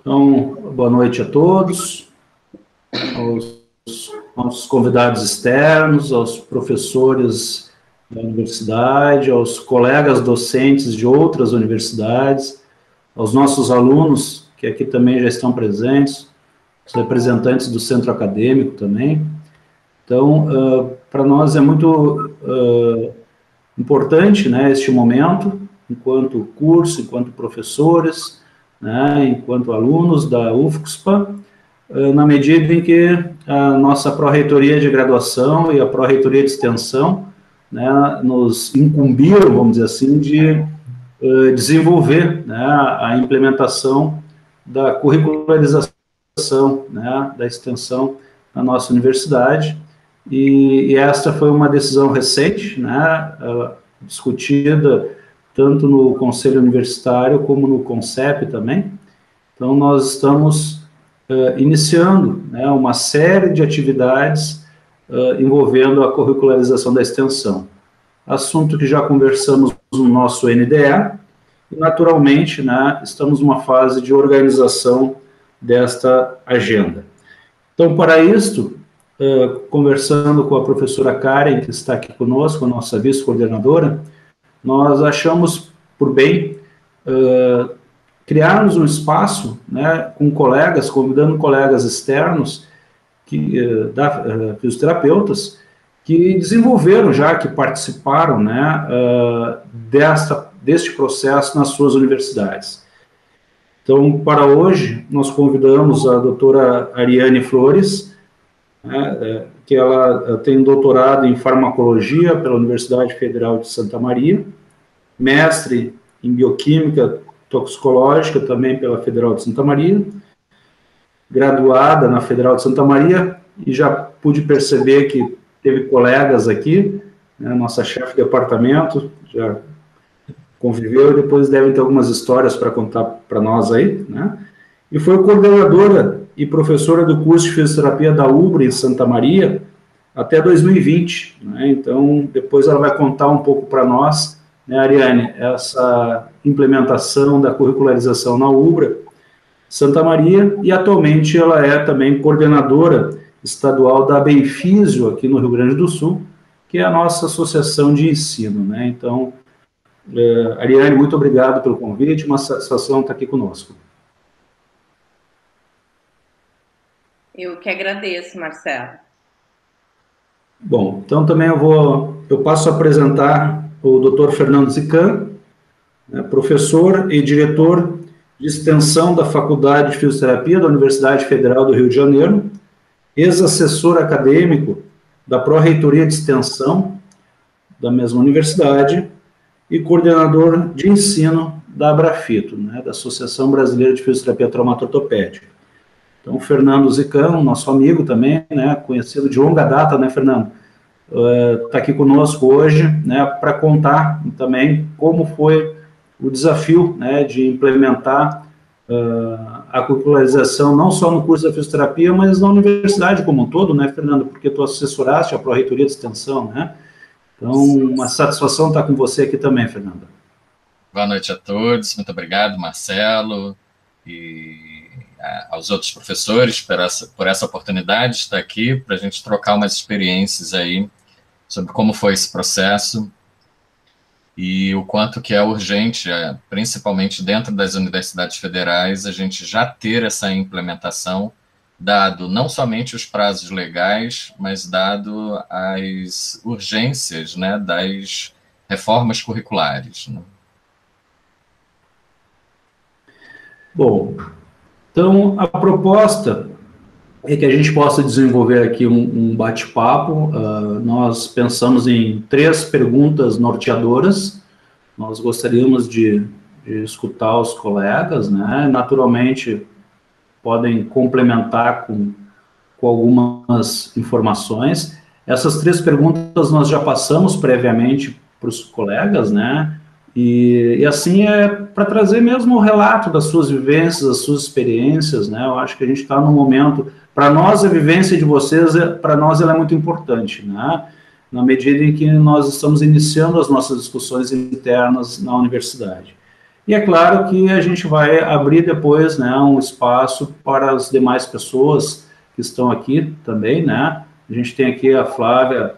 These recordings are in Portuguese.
Então, boa noite a todos, aos nossos convidados externos, aos professores da universidade, aos colegas docentes de outras universidades, aos nossos alunos, que aqui também já estão presentes, os representantes do centro acadêmico também. Então, para nós é muito importante, né, este momento, enquanto curso, enquanto professores, né, enquanto alunos da UFSPA, na medida em que a nossa pró-reitoria de graduação e a pró-reitoria de extensão, né, nos incumbiram, vamos dizer assim, de desenvolver, né, a implementação da curricularização, né, da extensão na nossa universidade, e esta foi uma decisão recente, né, discutida tanto no Conselho Universitário como no CONCEP também. Então, nós estamos iniciando, né, uma série de atividades envolvendo a curricularização da extensão. Assunto que já conversamos no nosso NDE, e naturalmente, né, estamos numa fase de organização desta agenda. Então, para isto, conversando com a professora Karen, que está aqui conosco, a nossa vice-coordenadora, nós achamos por bem criarmos um espaço, né, com colegas, convidando colegas externos, fisioterapeutas, que desenvolveram já, que participaram, né, deste processo nas suas universidades. Então, para hoje, nós convidamos a doutora Ariane Flores, né, que ela tem um doutorado em farmacologia pela Universidade Federal de Santa Maria, mestre em bioquímica toxicológica também pela Federal de Santa Maria, graduada na Federal de Santa Maria, e já pude perceber que teve colegas aqui, né, nossa chefe de departamento, já conviveu, e depois devem ter algumas histórias para contar para nós aí, né, e foi coordenadora e professora do curso de fisioterapia da UBRA em Santa Maria até 2020, né, então depois ela vai contar um pouco para nós, né, Ariane, essa implementação da curricularização na UBRA Santa Maria, e atualmente ela é também coordenadora estadual da Benfísio, aqui no Rio Grande do Sul, que é a nossa associação de ensino, né, então, Ariane, muito obrigado pelo convite, uma satisfação estar aqui conosco. Eu que agradeço, Marcelo. Bom, então também eu passo a apresentar o Dr. Fernando Zican, né, professor e diretor de extensão da Faculdade de Fisioterapia da Universidade Federal do Rio de Janeiro, ex-assessor acadêmico da Pró-Reitoria de Extensão da mesma universidade e coordenador de ensino da Abrafito, né, da Associação Brasileira de Fisioterapia Traumato-Ortopédica. Então, Fernando Zican, nosso amigo também, né, conhecido de longa data, né, Fernando? Está aqui conosco hoje, né, para contar também como foi o desafio, né, de implementar a curricularização não só no curso da fisioterapia, mas na universidade como um todo, né, Fernando? Porque tu assessoraste a Pró-Reitoria de Extensão, né? Então, uma satisfação estar com você aqui também, Fernando. Boa noite a todos, muito obrigado, Marcelo, e aos outros professores por essa oportunidade de estar aqui, para a gente trocar umas experiências aí sobre como foi esse processo e o quanto que é urgente, principalmente dentro das universidades federais, a gente já ter essa implementação, dado não somente os prazos legais, mas dado as urgências, né, das reformas curriculares, né? Bom, então a proposta é que a gente possa desenvolver aqui um bate-papo. Nós pensamos em 3 perguntas norteadoras. Nós gostaríamos de escutar os colegas, né? Naturalmente, podem complementar com algumas informações. Essas 3 perguntas nós já passamos previamente para os colegas, né? E assim é para trazer mesmo o relato das suas vivências, das suas experiências, né? Eu acho que a gente está num momento, para nós a vivência de vocês, para nós ela é muito importante, né? Na medida em que nós estamos iniciando as nossas discussões internas na universidade. E é claro que a gente vai abrir depois, né, um espaço para as demais pessoas que estão aqui também, né? A gente tem aqui a Flávia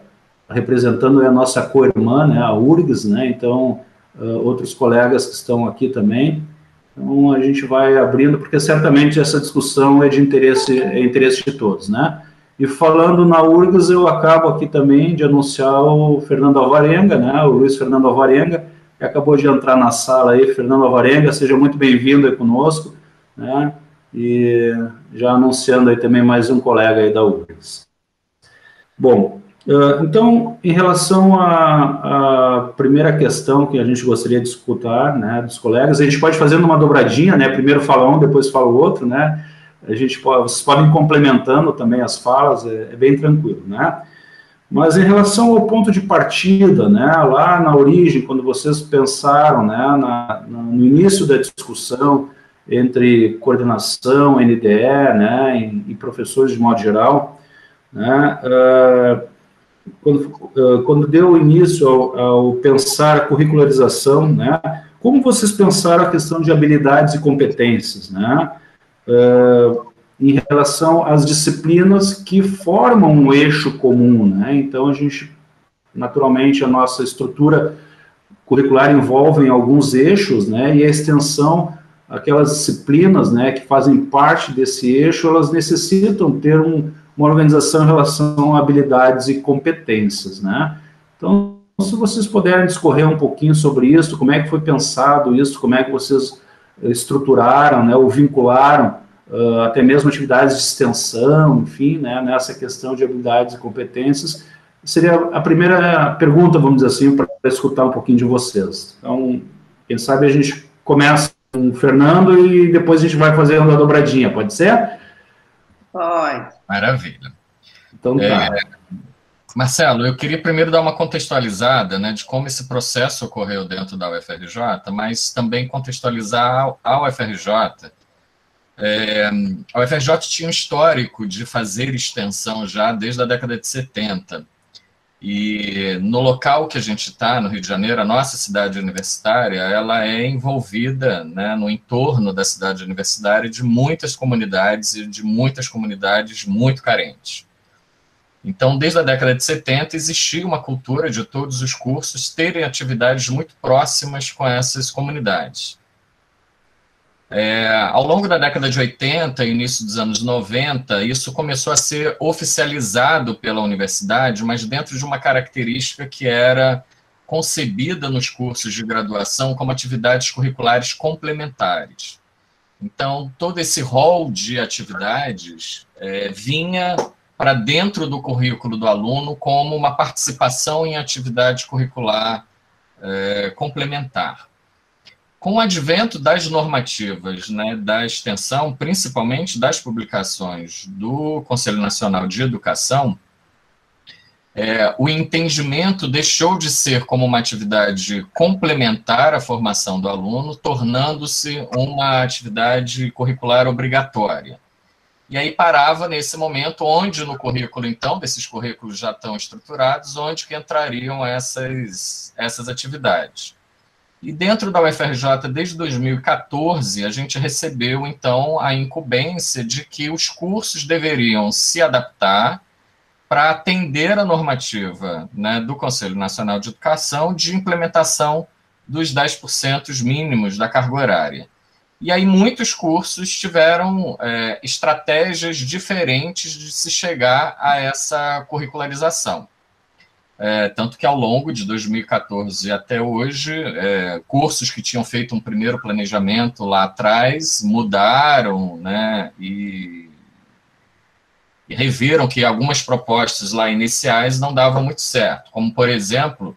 representando a nossa co-irmã, né, a URGS, né? Então, outros colegas que estão aqui também. Então, a gente vai abrindo, porque certamente essa discussão é de interesse de todos, né? E falando na URGS, eu acabo aqui também de anunciar o Fernando Alvarenga, né? O Luiz Fernando Alvarenga, que acabou de entrar na sala aí. Fernando Alvarenga, seja muito bem-vindo aí conosco, né? E já anunciando aí também mais um colega aí da URGS. Bom, então, em relação à primeira questão que a gente gostaria de escutar, né, dos colegas, a gente pode fazer uma dobradinha, né, primeiro fala um, depois fala o outro, né, vocês podem ir complementando também as falas, é bem tranquilo, né. Mas em relação ao ponto de partida, né, lá na origem, quando vocês pensaram, né, no início da discussão entre coordenação, NDE, né, e professores de modo geral, né, quando deu início ao pensar a curricularização, né, como vocês pensaram a questão de habilidades e competências, né, em relação às disciplinas que formam um eixo comum, né? Então, naturalmente, a nossa estrutura curricular envolve alguns eixos, né? E a extensão, aquelas disciplinas, né, que fazem parte desse eixo, elas necessitam ter uma organização em relação a habilidades e competências, né? Então, se vocês puderem discorrer um pouquinho sobre isso, como é que foi pensado isso, como é que vocês estruturaram, né, ou vincularam até mesmo atividades de extensão, enfim, né, nessa questão de habilidades e competências, seria a primeira pergunta, vamos dizer assim, para escutar um pouquinho de vocês. Então, quem sabe a gente começa com o Fernando e depois a gente vai fazendo a dobradinha, pode ser? Pode. Maravilha. Então tá. Marcelo, eu queria primeiro dar uma contextualizada, né, de como esse processo ocorreu dentro da UFRJ, mas também contextualizar a UFRJ. A UFRJ tinha um histórico de fazer extensão já desde a década de 70. E no local que a gente está, no Rio de Janeiro, a nossa cidade universitária, ela é envolvida, né, no entorno da cidade universitária de muitas comunidades e de muitas comunidades muito carentes. Então, desde a década de 70, existia uma cultura de todos os cursos terem atividades muito próximas com essas comunidades. Ao longo da década de 80 e início dos anos 90, isso começou a ser oficializado pela universidade, mas dentro de uma característica que era concebida nos cursos de graduação como atividades curriculares complementares. Então, todo esse rol de atividades vinha para dentro do currículo do aluno como uma participação em atividade curricular complementar. Com o advento das normativas, né, da extensão, principalmente das publicações do Conselho Nacional de Educação, o entendimento deixou de ser como uma atividade complementar à formação do aluno, tornando-se uma atividade curricular obrigatória. E aí parava nesse momento onde no currículo, então, desses currículos já estão estruturados, onde que entrariam essas atividades. E dentro da UFRJ, desde 2014, a gente recebeu, então, a incumbência de que os cursos deveriam se adaptar para atender a normativa, né, do Conselho Nacional de Educação de implementação dos 10% mínimos da carga horária. E aí muitos cursos tiveram estratégias diferentes de se chegar a essa curricularização. Tanto que ao longo de 2014 até hoje, cursos que tinham feito um primeiro planejamento lá atrás mudaram, né, e reviram que algumas propostas lá iniciais não davam muito certo, como, por exemplo,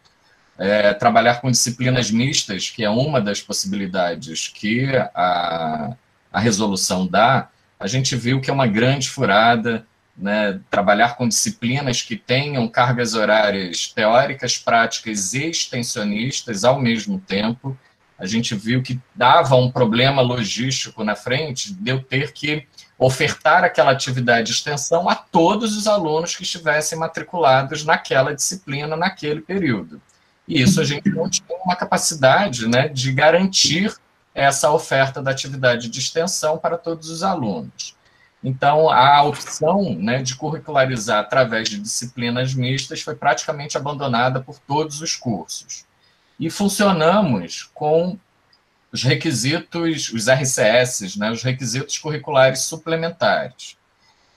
trabalhar com disciplinas mistas, que é uma das possibilidades que a resolução dá. A gente viu que é uma grande furada, né, trabalhar com disciplinas que tenham cargas horárias teóricas, práticas e extensionistas ao mesmo tempo. A gente viu que dava um problema logístico na frente de eu ter que ofertar aquela atividade de extensão a todos os alunos que estivessem matriculados naquela disciplina naquele período. E isso a gente não tinha uma capacidade, né, de garantir essa oferta da atividade de extensão para todos os alunos. Então, a opção, né, de curricularizar através de disciplinas mistas foi praticamente abandonada por todos os cursos. E funcionamos com os requisitos, os RCS, né, os requisitos curriculares suplementares.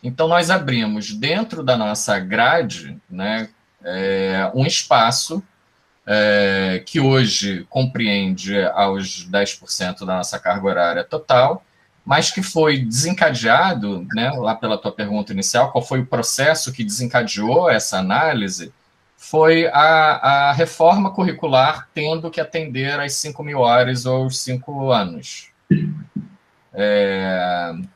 Então, nós abrimos dentro da nossa grade, né, um espaço que hoje compreende aos 10% da nossa carga horária total, mas que foi desencadeado, né, lá pela tua pergunta inicial, qual foi o processo que desencadeou essa análise, foi a reforma curricular tendo que atender às 5.000 horas ou os 5 anos.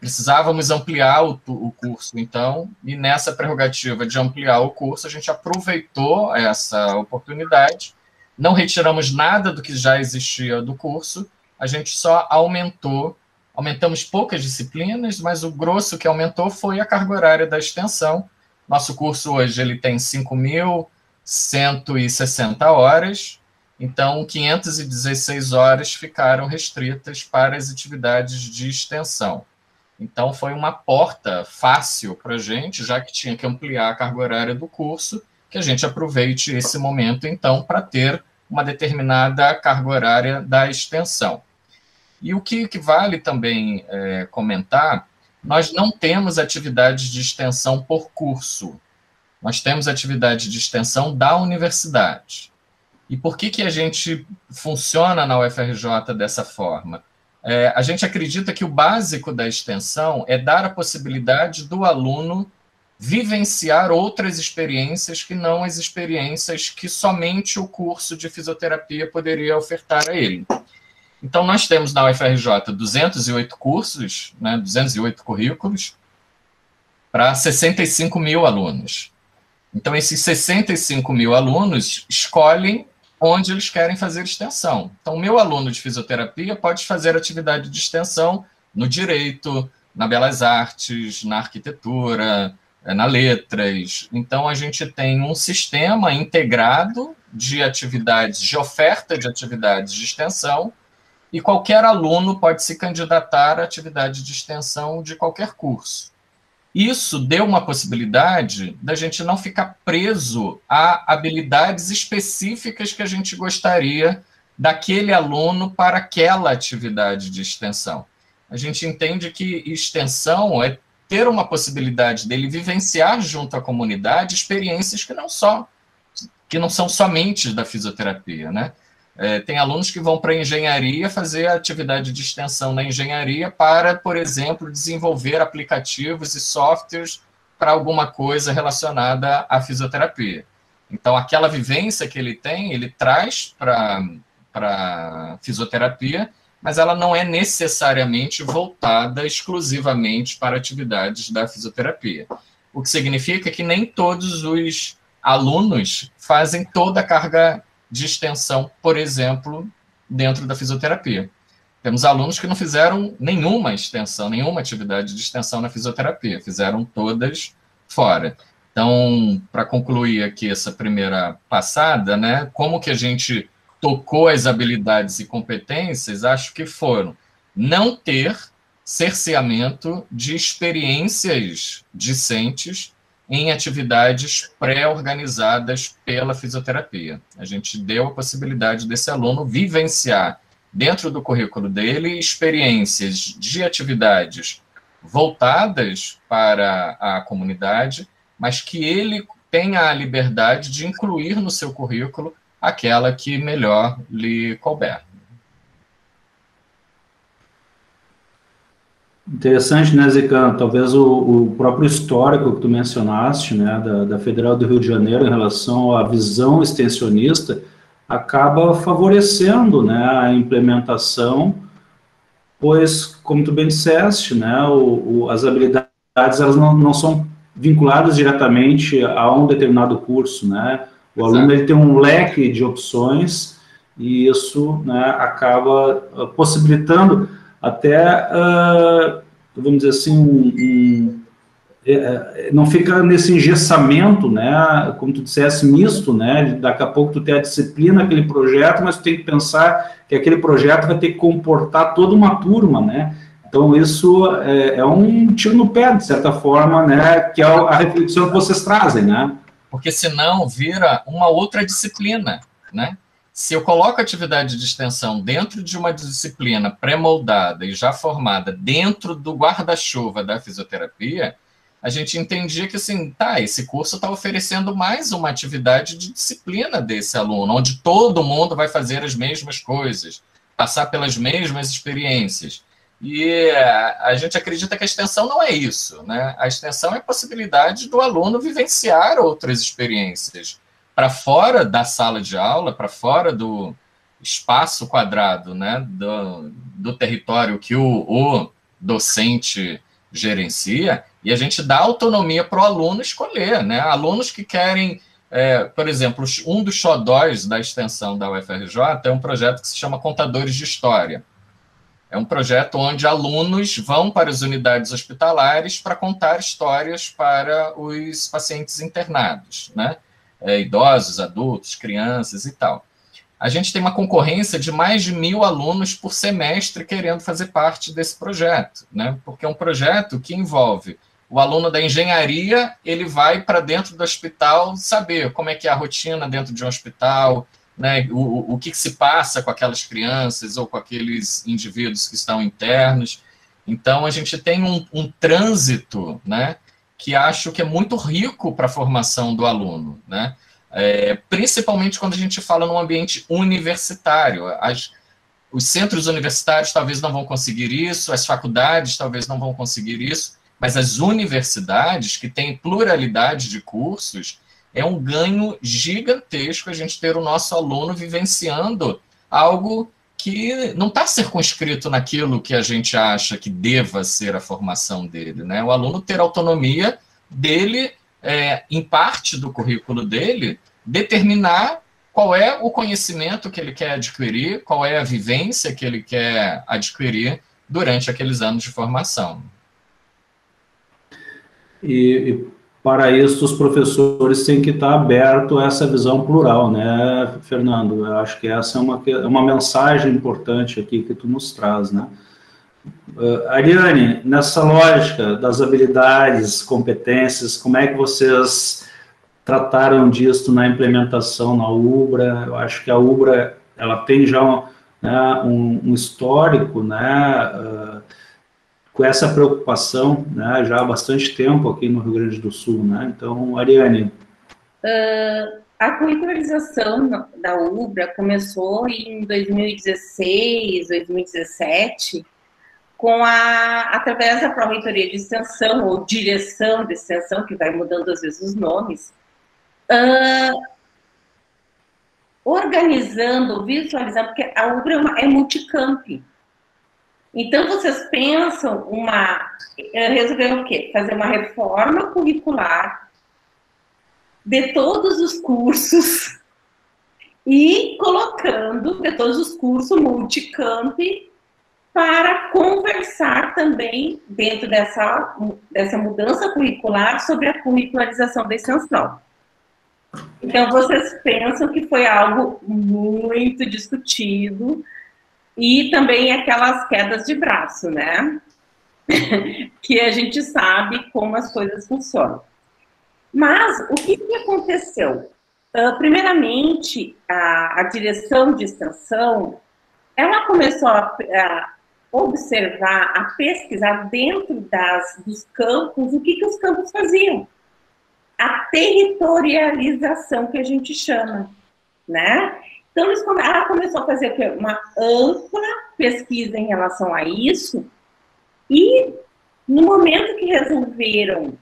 Precisávamos ampliar o curso, então, e nessa prerrogativa de ampliar o curso, a gente aproveitou essa oportunidade, não retiramos nada do que já existia do curso, a gente só aumentamos poucas disciplinas, mas o grosso que aumentou foi a carga horária da extensão. Nosso curso hoje ele tem 5.160 horas, então 516 horas ficaram restritas para as atividades de extensão. Então foi uma porta fácil para a gente, já que tinha que ampliar a carga horária do curso, que a gente aproveite esse momento, então, para ter uma determinada carga horária da extensão. E o que vale também comentar, nós não temos atividades de extensão por curso, nós temos atividade de extensão da universidade. E por que a gente funciona na UFRJ dessa forma? A gente acredita que o básico da extensão é dar a possibilidade do aluno vivenciar outras experiências que não as experiências que somente o curso de fisioterapia poderia ofertar a ele. Então, nós temos na UFRJ 208 cursos, né, 208 currículos, para 65.000 alunos. Então, esses 65.000 alunos escolhem onde eles querem fazer extensão. Então, o meu aluno de fisioterapia pode fazer atividade de extensão no direito, na belas artes, na arquitetura, na letras. Então, a gente tem um sistema integrado de atividades, de oferta de atividades de extensão, e qualquer aluno pode se candidatar à atividade de extensão de qualquer curso. Isso deu uma possibilidade da gente não ficar preso a habilidades específicas que a gente gostaria daquele aluno para aquela atividade de extensão. A gente entende que extensão é ter uma possibilidade dele vivenciar junto à comunidade experiências que não são somente da fisioterapia, né? Tem alunos que vão para a engenharia fazer atividade de extensão na engenharia para, por exemplo, desenvolver aplicativos e softwares para alguma coisa relacionada à fisioterapia. Então, aquela vivência que ele tem, ele traz para a fisioterapia, mas ela não é necessariamente voltada exclusivamente para atividades da fisioterapia. O que significa que nem todos os alunos fazem toda a carga de extensão, por exemplo, dentro da fisioterapia. Temos alunos que não fizeram nenhuma extensão, nenhuma atividade de extensão na fisioterapia, fizeram todas fora. Então, para concluir aqui essa primeira passada, né, como que a gente tocou as habilidades e competências, acho que foram não ter cerceamento de experiências discentes em atividades pré-organizadas pela fisioterapia. A gente deu a possibilidade desse aluno vivenciar, dentro do currículo dele, experiências de atividades voltadas para a comunidade, mas que ele tenha a liberdade de incluir no seu currículo aquela que melhor lhe couber. Interessante, né, Zicano? Talvez o próprio histórico que tu mencionaste, né, da Federal do Rio de Janeiro em relação à visão extensionista, acaba favorecendo, né, a implementação, pois, como tu bem disseste, né, as habilidades elas não são vinculadas diretamente a um determinado curso, né? O aluno ele tem um leque de opções e isso, né, acaba possibilitando até, vamos dizer assim, não fica nesse engessamento, né, como tu dissesse, misto, né, daqui a pouco tu tem a disciplina, aquele projeto, mas tu tem que pensar que aquele projeto vai ter que comportar toda uma turma, né, então isso é um tiro no pé, de certa forma, né, que é a reflexão que vocês trazem, né. Porque senão vira uma outra disciplina, né? Se eu coloco atividade de extensão dentro de uma disciplina pré-moldada e já formada dentro do guarda-chuva da fisioterapia, a gente entendia que, assim, esse curso está oferecendo mais uma atividade de disciplina desse aluno, onde todo mundo vai fazer as mesmas coisas, passar pelas mesmas experiências. E a gente acredita que a extensão não é isso, né? A extensão é a possibilidade do aluno vivenciar outras experiências para fora da sala de aula, para fora do espaço quadrado, né? Do território que o docente gerencia, e a gente dá autonomia para o aluno escolher, né? Alunos que querem, por exemplo, um dos xodóis da extensão da UFRJ é um projeto que se chama Contadores de História. É um projeto onde alunos vão para as unidades hospitalares para contar histórias para os pacientes internados, né? Idosos, adultos, crianças e tal. A gente tem uma concorrência de mais de 1.000 alunos por semestre querendo fazer parte desse projeto, né? Porque é um projeto que envolve o aluno da engenharia, ele vai para dentro do hospital saber como é que é a rotina dentro de um hospital, né, o que se passa com aquelas crianças ou com aqueles indivíduos que estão internos. Então, a gente tem um trânsito, né, que acho que é muito rico para a formação do aluno, né, principalmente quando a gente fala num ambiente universitário. Os centros universitários talvez não vão conseguir isso, as faculdades talvez não vão conseguir isso, mas as universidades, que têm pluralidade de cursos, é um ganho gigantesco a gente ter o nosso aluno vivenciando algo que não está circunscrito naquilo que a gente acha que deva ser a formação dele, né? O aluno ter autonomia dele, em parte do currículo dele, determinar qual é o conhecimento que ele quer adquirir, qual é a vivência que ele quer adquirir durante aqueles anos de formação. E para isso, os professores têm que estar abertos a essa visão plural, né, Fernando? Eu acho que essa é uma mensagem importante aqui que tu nos traz, né? Ariane, nessa lógica das habilidades, competências, como é que vocês trataram disso na implementação na UBRA? Eu acho que a UBRA ela tem já um histórico, né, com essa preocupação, né, já há bastante tempo aqui no Rio Grande do Sul, né? Então, Ariane. A curricularização da UBRA começou em 2016, 2017, através da Pró-Reitoria de Extensão, ou Direção de Extensão, que vai mudando às vezes os nomes, organizando, visualizando, porque a UBRA é multicamp. Então, vocês pensam resolver o quê? Fazer uma reforma curricular de todos os cursos e colocando de todos os cursos multicamp para conversar também dentro dessa mudança curricular sobre a curricularização da extensão. Então, vocês pensam que foi algo muito discutido, e também aquelas quedas de braço, né? Que a gente sabe como as coisas funcionam. Mas, o que aconteceu? Primeiramente, a direção de extensão, ela começou a observar, a pesquisar dentro dos campos, o que os campos faziam. A territorialização, que a gente chama, né? Então, ela começou a fazer uma ampla pesquisa em relação a isso, e no momento que resolveram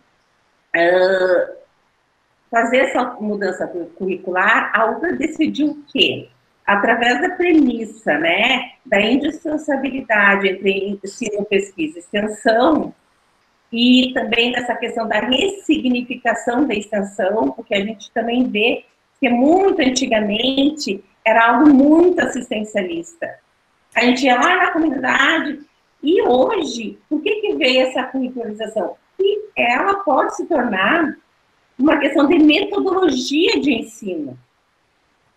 fazer essa mudança curricular, a UBRA decidiu o quê? Através da premissa, né, da indissociabilidade entre ensino, pesquisa e extensão, e também dessa questão da ressignificação da extensão, porque a gente também vê que muito antigamente era algo muito assistencialista. A gente ia lá na comunidade, e hoje, por que veio essa curricularização? E ela pode se tornar uma questão de metodologia de ensino.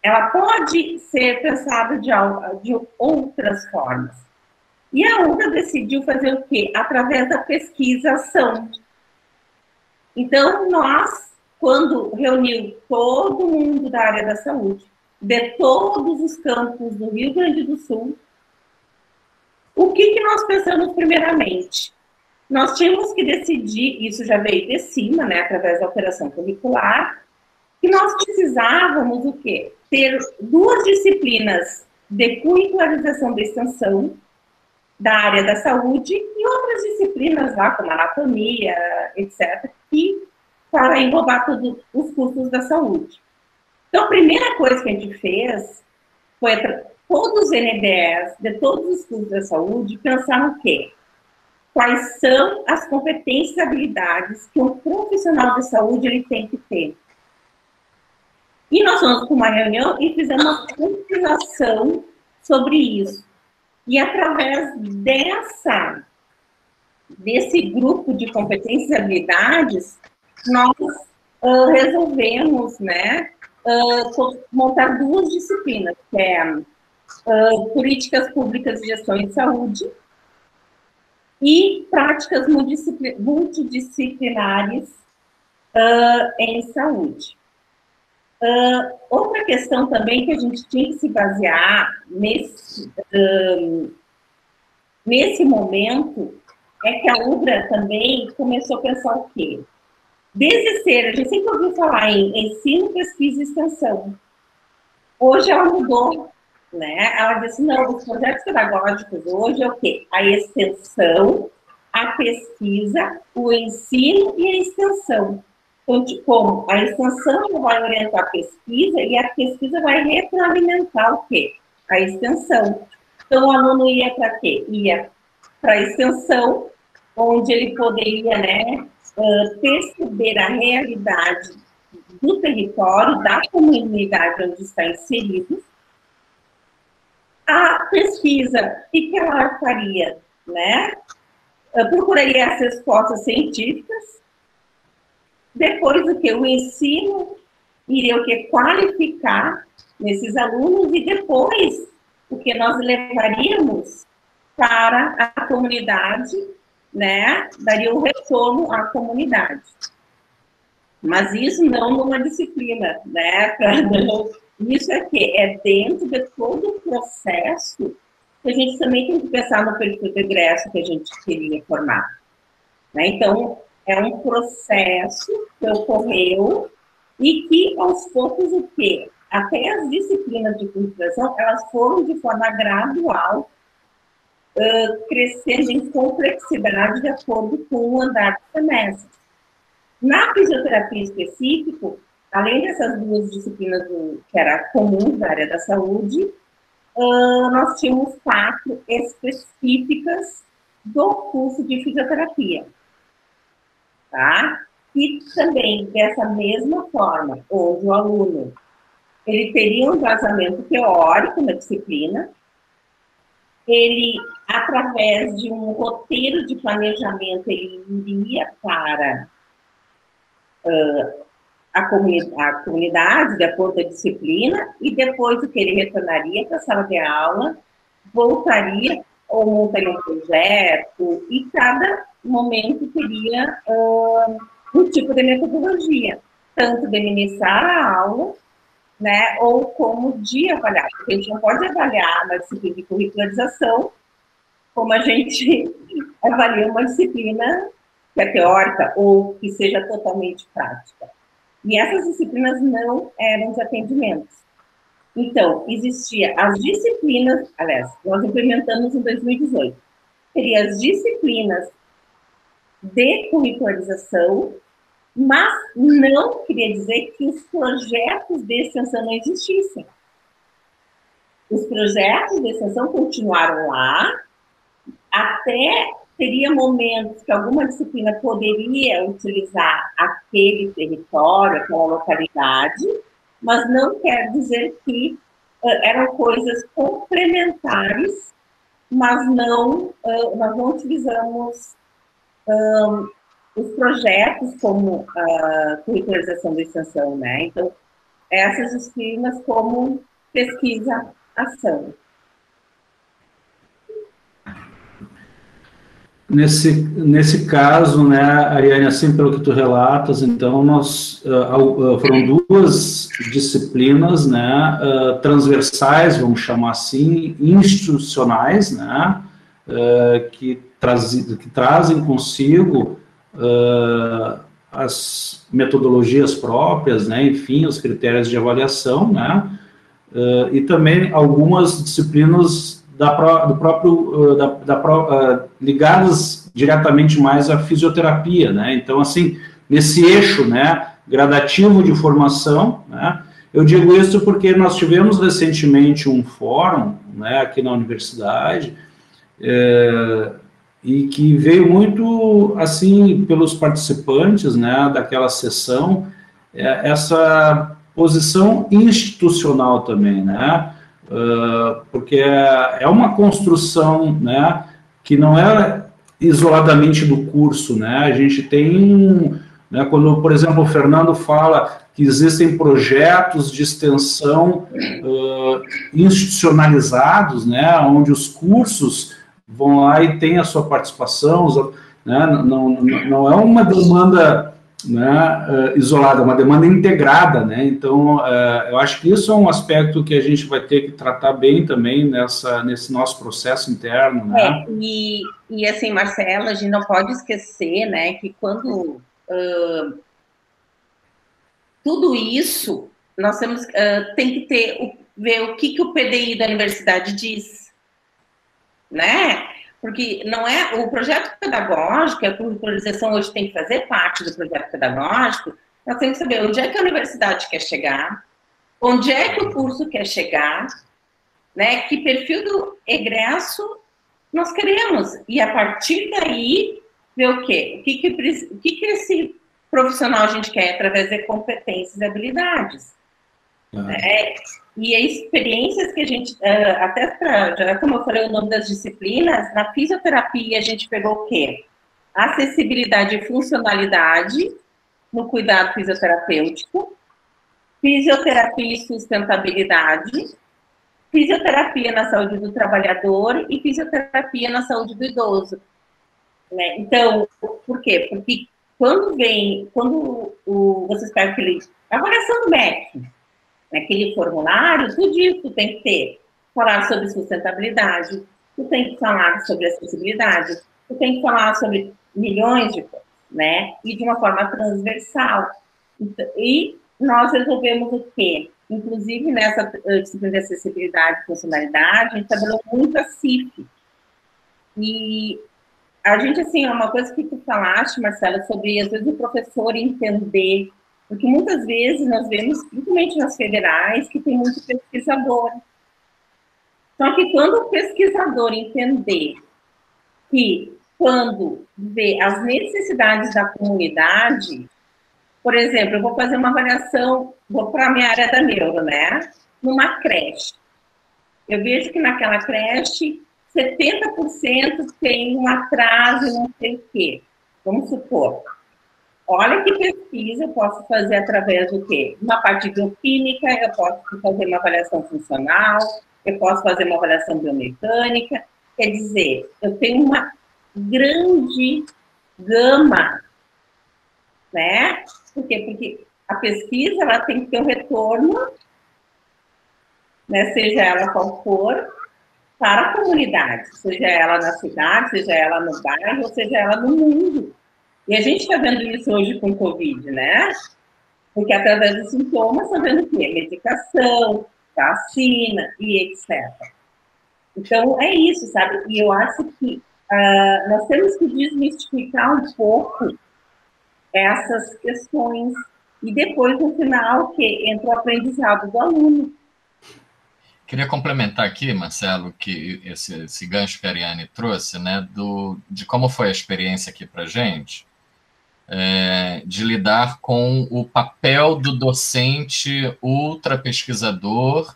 Ela pode ser pensada de outras formas. E a UBRA decidiu fazer o quê? Através da pesquisação. Então, nós, quando reuniu todo mundo da área da saúde, de todos os campos do Rio Grande do Sul, o que nós pensamos primeiramente? Nós tínhamos que decidir, isso já veio de cima, né, através da alteração curricular, que nós precisávamos o quê? Ter 2 disciplinas de curricularização da extensão da área da saúde e outras disciplinas lá, como anatomia, etc., que para englobar todos os cursos da saúde. Então, a primeira coisa que a gente fez foi todos os NDEs de todos os cursos da saúde pensar no quê? Quais são as competências e habilidades que um profissional de saúde ele tem que ter. E nós fomos para uma reunião e fizemos uma compilação sobre isso. E através desse grupo de competências e habilidades, nós resolvemos, né, montar 2 disciplinas, que é políticas públicas de gestão em saúde e práticas multidisciplinares em saúde. Outra questão também que a gente tinha que se basear nesse momento é que a UBRA também começou a pensar o quê? Desde ser, a gente sempre ouviu falar em ensino, pesquisa e extensão. Hoje ela mudou, né? Ela disse, não, os projetos pedagógicos hoje é o quê? A extensão, a pesquisa, o ensino e a extensão. Então, como a extensão vai orientar a pesquisa e a pesquisa vai retroalimentar o quê? A extensão. Então, o aluno ia para quê? Ia para a extensão, onde ele poderia, né, perceber a realidade do território, da comunidade onde está inserido. A pesquisa, o que ela faria? Né? Procuraria as respostas científicas. Depois o que? O ensino iria o que? Qualificar nesses alunos e depois o que nós levaríamos para a comunidade, né? Daria um retorno à comunidade. Mas isso não numa disciplina, né? Isso é que é dentro de todo o processo que a gente também tem que pensar no perfil de egresso que a gente queria formar. Né? Então, é um processo que ocorreu e que, aos poucos, o quê? Até as disciplinas de culturação, elas foram de forma gradual crescendo em complexidade de acordo com o andar do semestre. Na fisioterapia específico, além dessas 2 disciplinas que eram comuns da área da saúde, nós tínhamos 4 específicas do curso de fisioterapia. Tá? E também, dessa mesma forma, onde o aluno ele teria um embasamento teórico na disciplina, ele, através de um roteiro de planejamento, ele iria para a comunidade, de acordo com a disciplina, e depois o que ele retornaria para a sala de aula, voltaria ou montaria um projeto, e cada momento teria um tipo de metodologia, tanto de ministrar a aula, né, ou como de avaliar, porque a gente não pode avaliar na disciplina de curricularização como a gente avalia uma disciplina que é teórica ou que seja totalmente prática. E essas disciplinas não eram de atendimentos. Então, existia as disciplinas, aliás, nós implementamos em 2018, teria as disciplinas de curricularização, mas não queria dizer que os projetos de extensão não existissem. Os projetos de extensão continuaram lá, até teria momentos que alguma disciplina poderia utilizar aquele território, aquela localidade, mas não quer dizer que eram coisas complementares, mas não, nós não utilizamos os projetos como a curricularização da extensão, né? Então, essas disciplinas como pesquisa-ação. Nesse caso, né, Ariane, assim pelo que tu relatas, então foram duas disciplinas, né, transversais, vamos chamar assim, institucionais, né, que trazem consigo as metodologias próprias, né, enfim, os critérios de avaliação, né, e também algumas disciplinas ligadas diretamente mais à fisioterapia, né? Então, assim, nesse eixo, né, gradativo de formação, né, eu digo isso porque nós tivemos recentemente um fórum, né, aqui na universidade, e que veio muito, assim, pelos participantes, né, daquela sessão, essa posição institucional também, né? Porque é uma construção, né, que não é isoladamente do curso, né? A gente tem, né, quando, por exemplo, o Fernando fala que existem projetos de extensão institucionalizados, né, onde os cursos vão lá e têm a sua participação, né, não é uma demanda, né, isolada, uma demanda integrada, né? Então, eu acho que isso é um aspecto que a gente vai ter que tratar bem também nesse nosso processo interno, né? E assim, Marcela, a gente não pode esquecer, né, que quando tudo isso, nós temos, tem que ver o que o PDI da universidade diz, né? Porque não é o projeto pedagógico, a curricularização hoje tem que fazer parte do projeto pedagógico, nós temos que saber onde é que a universidade quer chegar, onde é que o curso quer chegar, né? Que perfil do egresso nós queremos. E a partir daí, ver o quê? O que esse profissional a gente quer através de competências e habilidades. E as experiências que a gente, já como eu falei o nome das disciplinas, na fisioterapia a gente pegou o quê? Acessibilidade e funcionalidade no cuidado fisioterapêutico, fisioterapia e sustentabilidade, fisioterapia na saúde do trabalhador e fisioterapia na saúde do idoso. Né? Então, por quê? Porque quando vocês pegam aquele avaliação do MEC, naquele formulário, tudo isso tu tem que falar sobre sustentabilidade, tu tem que falar sobre acessibilidade, tu tem que falar sobre milhões de coisas, né? E de uma forma transversal. E nós resolvemos o quê? Inclusive, nessa disciplina de acessibilidade e funcionalidade, a gente trabalhou muito a CIF. E a gente, assim, é uma coisa que tu falaste, Marcela, sobre, às vezes, o professor entender, porque muitas vezes nós vemos, principalmente nas federais, que tem muito pesquisador. Só que quando o pesquisador entender que, quando vê as necessidades da comunidade, por exemplo, eu vou fazer uma avaliação, vou para a minha área da neuro, né? Numa creche. Eu vejo que naquela creche, 70% tem um atraso, não sei o quê. Vamos supor. Olha que pesquisa eu posso fazer através do quê? Uma parte bioquímica, eu posso fazer uma avaliação funcional, eu posso fazer uma avaliação biomecânica. Quer dizer, eu tenho uma grande gama, né? Por quê? Porque a pesquisa ela tem que ter um retorno, né? Seja ela qual for, para a comunidade, seja ela na cidade, seja ela no bairro, ou seja ela no mundo. E a gente está vendo isso hoje com o Covid, né? Porque através dos sintomas está vendo o quê? Medicação, vacina e etc. Então, é isso, sabe? E eu acho que nós temos que desmistificar um pouco essas questões. E depois, no final, que entra o aprendizado do aluno. Queria complementar aqui, Marcelo, que esse gancho que a Ariane trouxe, né, de como foi a experiência aqui para a gente, de lidar com o papel do docente ultra pesquisador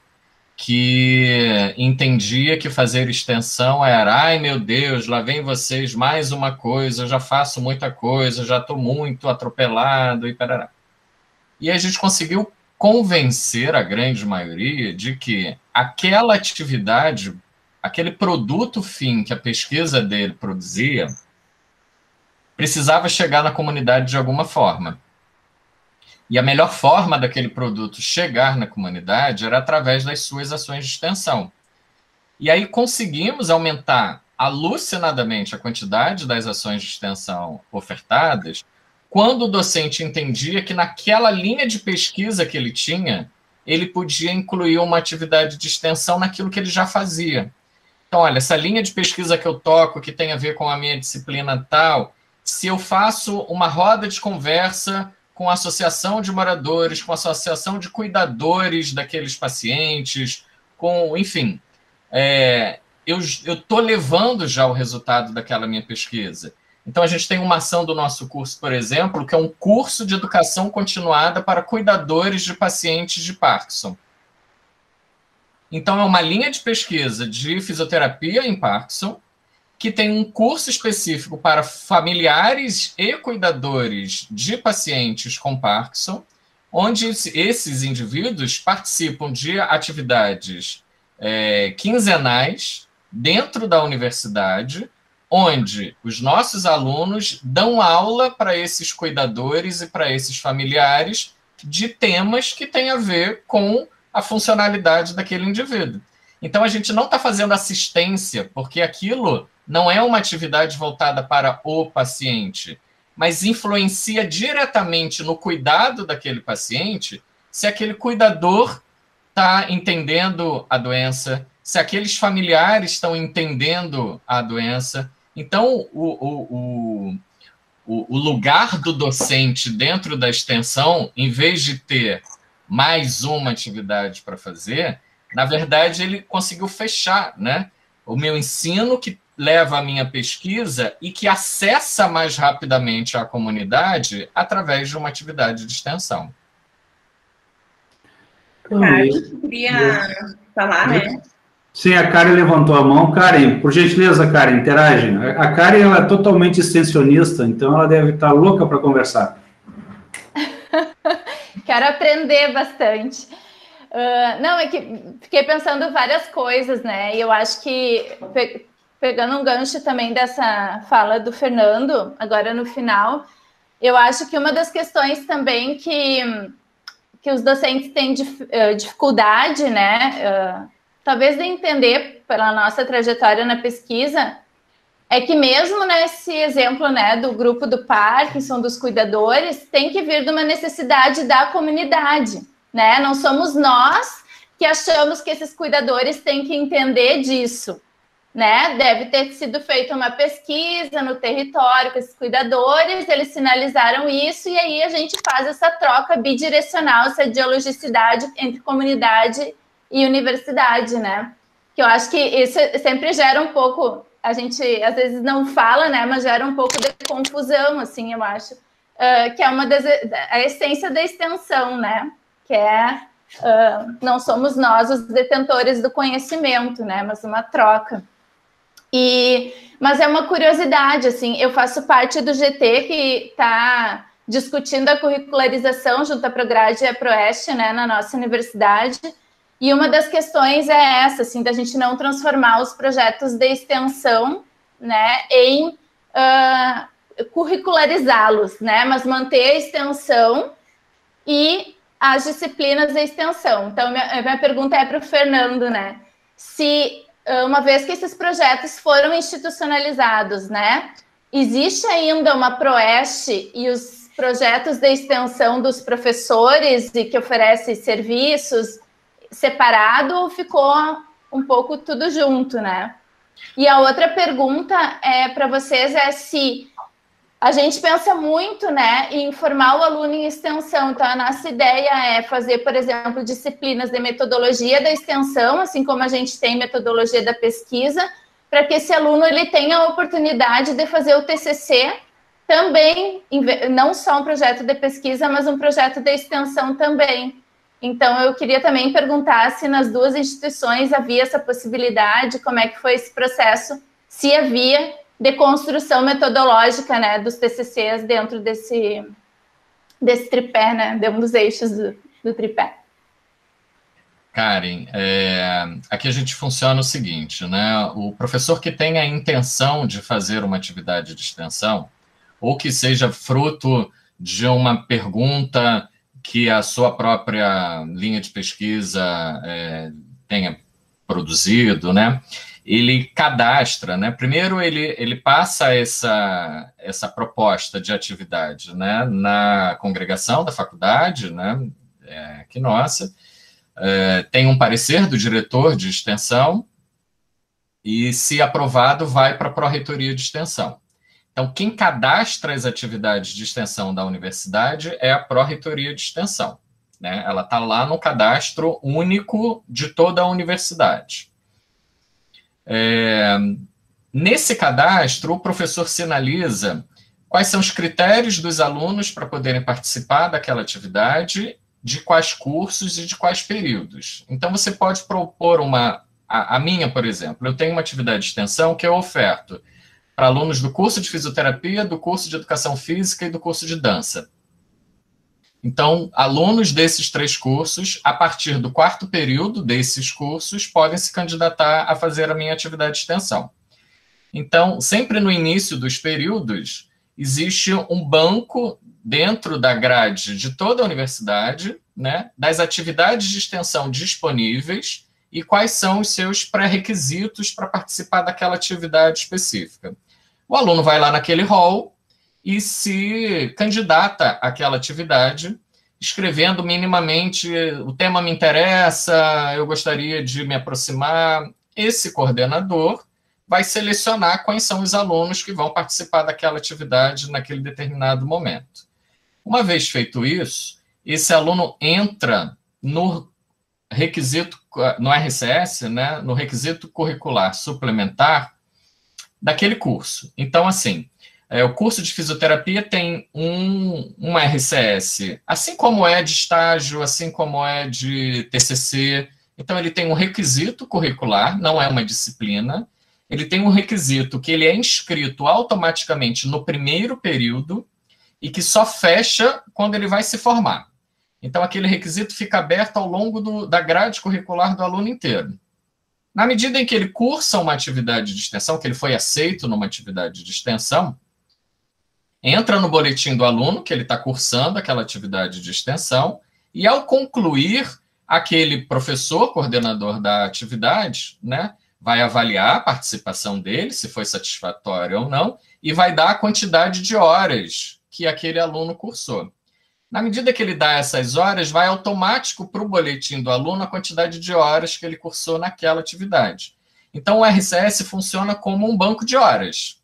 que entendia que fazer extensão era, ai meu Deus, lá vem vocês, mais uma coisa, eu já faço muita coisa, já estou muito atropelado e parará. E a gente conseguiu convencer a grande maioria de que aquela atividade, aquele produto fim que a pesquisa dele produzia, precisava chegar na comunidade de alguma forma. E a melhor forma daquele produto chegar na comunidade era através das suas ações de extensão. E aí conseguimos aumentar alucinadamente a quantidade das ações de extensão ofertadas quando o docente entendia que naquela linha de pesquisa que ele tinha, ele podia incluir uma atividade de extensão naquilo que ele já fazia. Então, olha, essa linha de pesquisa que eu toco, que tem a ver com a minha disciplina tal, se eu faço uma roda de conversa com a associação de moradores, com a associação de cuidadores daqueles pacientes, com, enfim, eu estou levando já o resultado daquela minha pesquisa. Então, a gente tem uma ação do nosso curso, por exemplo, que é um curso de educação continuada para cuidadores de pacientes de Parkinson. Então, é uma linha de pesquisa de fisioterapia em Parkinson, que tem um curso específico para familiares e cuidadores de pacientes com Parkinson, onde esses indivíduos participam de atividades quinzenais dentro da universidade, onde os nossos alunos dão aula para esses cuidadores e para esses familiares de temas que têm a ver com a funcionalidade daquele indivíduo. Então, a gente não está fazendo assistência, porque aquilo não é uma atividade voltada para o paciente, mas influencia diretamente no cuidado daquele paciente, se aquele cuidador está entendendo a doença, se aqueles familiares estão entendendo a doença. Então, o lugar do docente dentro da extensão, em vez de ter mais uma atividade para fazer, na verdade, ele conseguiu fechar, né? O meu ensino que leva a minha pesquisa e que acessa mais rapidamente a comunidade através de uma atividade de extensão. Eu queria falar, né? Sim, a Karen levantou a mão. Karen, por gentileza, Karen, interagem. A Karen ela é totalmente extensionista, então ela deve estar louca para conversar. Quero aprender bastante. Não, é que fiquei pensando várias coisas, né? E eu acho que, pegando um gancho também dessa fala do Fernando, agora no final, eu acho que uma das questões também que os docentes têm dificuldade, né? Talvez de entender pela nossa trajetória na pesquisa, é que mesmo nesse exemplo, né, do grupo do Parkinson, dos cuidadores, tem que vir de uma necessidade da comunidade, né? Não somos nós que achamos que esses cuidadores têm que entender disso, né? Deve ter sido feita uma pesquisa no território com esses cuidadores, eles sinalizaram isso e aí a gente faz essa troca bidirecional, essa dialogicidade entre comunidade e universidade, né? Que eu acho que isso sempre gera um pouco, a gente às vezes não fala, né? Mas gera um pouco de confusão, assim, eu acho, que é a essência da extensão, né? Que é, não somos nós os detentores do conhecimento, né? Mas uma troca. Mas é uma curiosidade, assim, eu faço parte do GT que está discutindo a curricularização junto à Prograde e à Proeste, né? Na nossa universidade. E uma das questões é essa, assim, da gente não transformar os projetos de extensão, né, em curricularizá-los, né, mas manter a extensão e as disciplinas de extensão. Então, minha pergunta é para o Fernando, né, se uma vez que esses projetos foram institucionalizados, né, existe ainda uma Proeste e os projetos de extensão dos professores e que oferece serviços separado ou ficou um pouco tudo junto, né? E a outra pergunta para vocês é se a gente pensa muito, né, em formar o aluno em extensão. Então, a nossa ideia é fazer, por exemplo, disciplinas de metodologia da extensão, assim como a gente tem metodologia da pesquisa, para que esse aluno ele tenha a oportunidade de fazer o TCC também, não só um projeto de pesquisa, mas um projeto de extensão também. Então, eu queria também perguntar se nas duas instituições havia essa possibilidade, como é que foi esse processo, se havia deconstrução metodológica, né, dos TCCs dentro desse tripé, né, de um dos eixos do tripé. Karen, aqui a gente funciona o seguinte, né? O professor que tem a intenção de fazer uma atividade de extensão, ou que seja fruto de uma pergunta que a sua própria linha de pesquisa tenha produzido, né? Ele cadastra, né? Primeiro ele passa essa proposta de atividade, né, na congregação da faculdade, né, que nossa, tem um parecer do diretor de extensão e, se aprovado, vai para a pró-reitoria de extensão. Então, quem cadastra as atividades de extensão da universidade é a pró-reitoria de extensão, né? Ela está lá no cadastro único de toda a universidade. Nesse cadastro, o professor sinaliza quais são os critérios dos alunos para poderem participar daquela atividade, de quais cursos e de quais períodos. Então, você pode propor a minha, por exemplo, eu tenho uma atividade de extensão que eu oferto para alunos do curso de fisioterapia, do curso de educação física e do curso de dança. Então, alunos desses 3 cursos, a partir do 4º período desses cursos, podem se candidatar a fazer a minha atividade de extensão. Então, sempre no início dos períodos, existe um banco dentro da grade de toda a universidade, né, das atividades de extensão disponíveis e quais são os seus pré-requisitos para participar daquela atividade específica. O aluno vai lá naquele hall e se candidata àquela atividade, escrevendo minimamente: o tema me interessa, eu gostaria de me aproximar. Esse coordenador vai selecionar quais são os alunos que vão participar daquela atividade naquele determinado momento. Uma vez feito isso, esse aluno entra no requisito, no RCS, né, no requisito curricular suplementar daquele curso. Então, assim, o curso de fisioterapia tem um RCS, assim como é de estágio, assim como é de TCC. Então, ele tem um requisito curricular, não é uma disciplina. Ele tem um requisito que ele é inscrito automaticamente no 1º período e que só fecha quando ele vai se formar. Então, aquele requisito fica aberto ao longo da grade curricular do aluno inteiro. Na medida em que ele cursa uma atividade de extensão, que ele foi aceito numa atividade de extensão, entra no boletim do aluno que ele está cursando aquela atividade de extensão e, ao concluir, aquele professor, coordenador da atividade, né, vai avaliar a participação dele, se foi satisfatória ou não, e vai dar a quantidade de horas que aquele aluno cursou. Na medida que ele dá essas horas, vai automático para o boletim do aluno a quantidade de horas que ele cursou naquela atividade. Então, o RCS funciona como um banco de horas.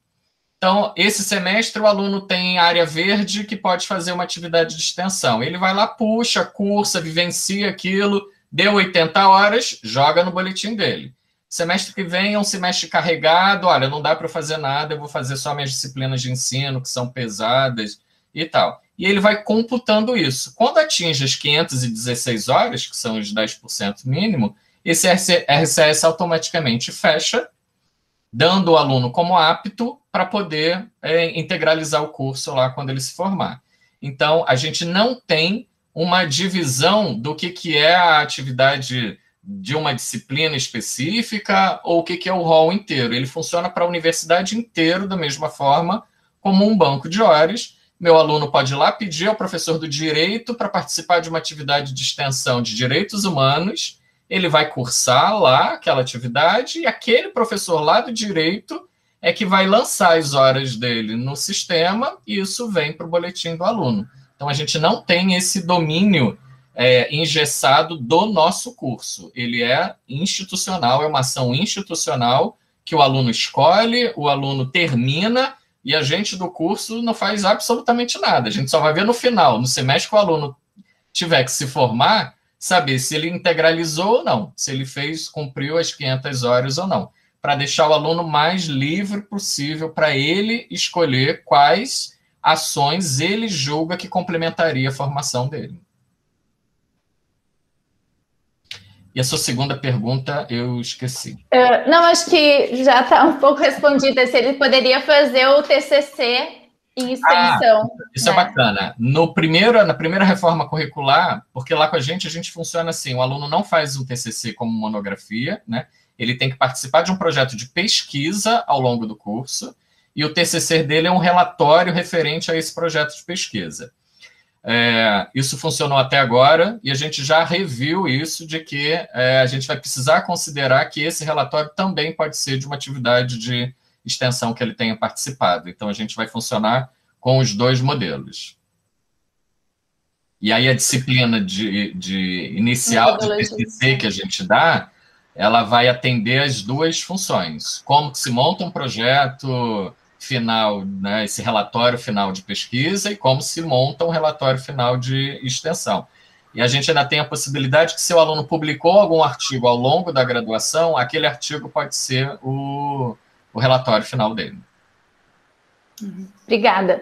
Então, esse semestre, o aluno tem área verde que pode fazer uma atividade de extensão. Ele vai lá, puxa, cursa, vivencia aquilo, deu 80 horas, joga no boletim dele. Semestre que vem é um semestre carregado, olha, não dá para fazer nada, eu vou fazer só minhas disciplinas de ensino, que são pesadas e tal. E ele vai computando isso. Quando atinge as 516 horas, que são os 10% mínimo, esse RCS automaticamente fecha, dando o aluno como apto para poder integralizar o curso lá quando ele se formar. Então, a gente não tem uma divisão do que é a atividade de uma disciplina específica ou o que é o rol inteiro. Ele funciona para a universidade inteira da mesma forma, como um banco de horas. Meu aluno pode ir lá pedir ao professor do direito para participar de uma atividade de extensão de direitos humanos, ele vai cursar lá aquela atividade e aquele professor lá do direito é que vai lançar as horas dele no sistema e isso vem para o boletim do aluno. Então, a gente não tem esse domínio engessado do nosso curso. Ele é institucional, é uma ação institucional que o aluno escolhe, o aluno termina e a gente do curso não faz absolutamente nada. A gente só vai ver no final, no semestre que o aluno tiver que se formar, saber se ele integralizou ou não, se ele cumpriu as 500 horas ou não, para deixar o aluno mais livre possível para ele escolher quais ações ele julga que complementaria a formação dele. E a sua segunda pergunta eu esqueci. Não, acho que já está um pouco respondida. Se ele poderia fazer o TCC em extensão. Isso né? é bacana. Na primeira reforma curricular, porque lá com a gente funciona assim, o aluno não faz um TCC como monografia, né? Ele tem que participar de um projeto de pesquisa ao longo do curso, e o TCC dele é um relatório referente a esse projeto de pesquisa. Isso funcionou até agora, e a gente já reviu isso, de que a gente vai precisar considerar que esse relatório também pode ser de uma atividade de extensão que ele tenha participado. Então, a gente vai funcionar com os dois modelos. E aí, a disciplina inicial de TCC que a gente dá, ela vai atender as duas funções. Como que se monta um projeto final, né, esse relatório final de pesquisa, e como se monta um relatório final de extensão. E a gente ainda tem a possibilidade que, se o aluno publicou algum artigo ao longo da graduação, aquele artigo pode ser o relatório final dele. Obrigada.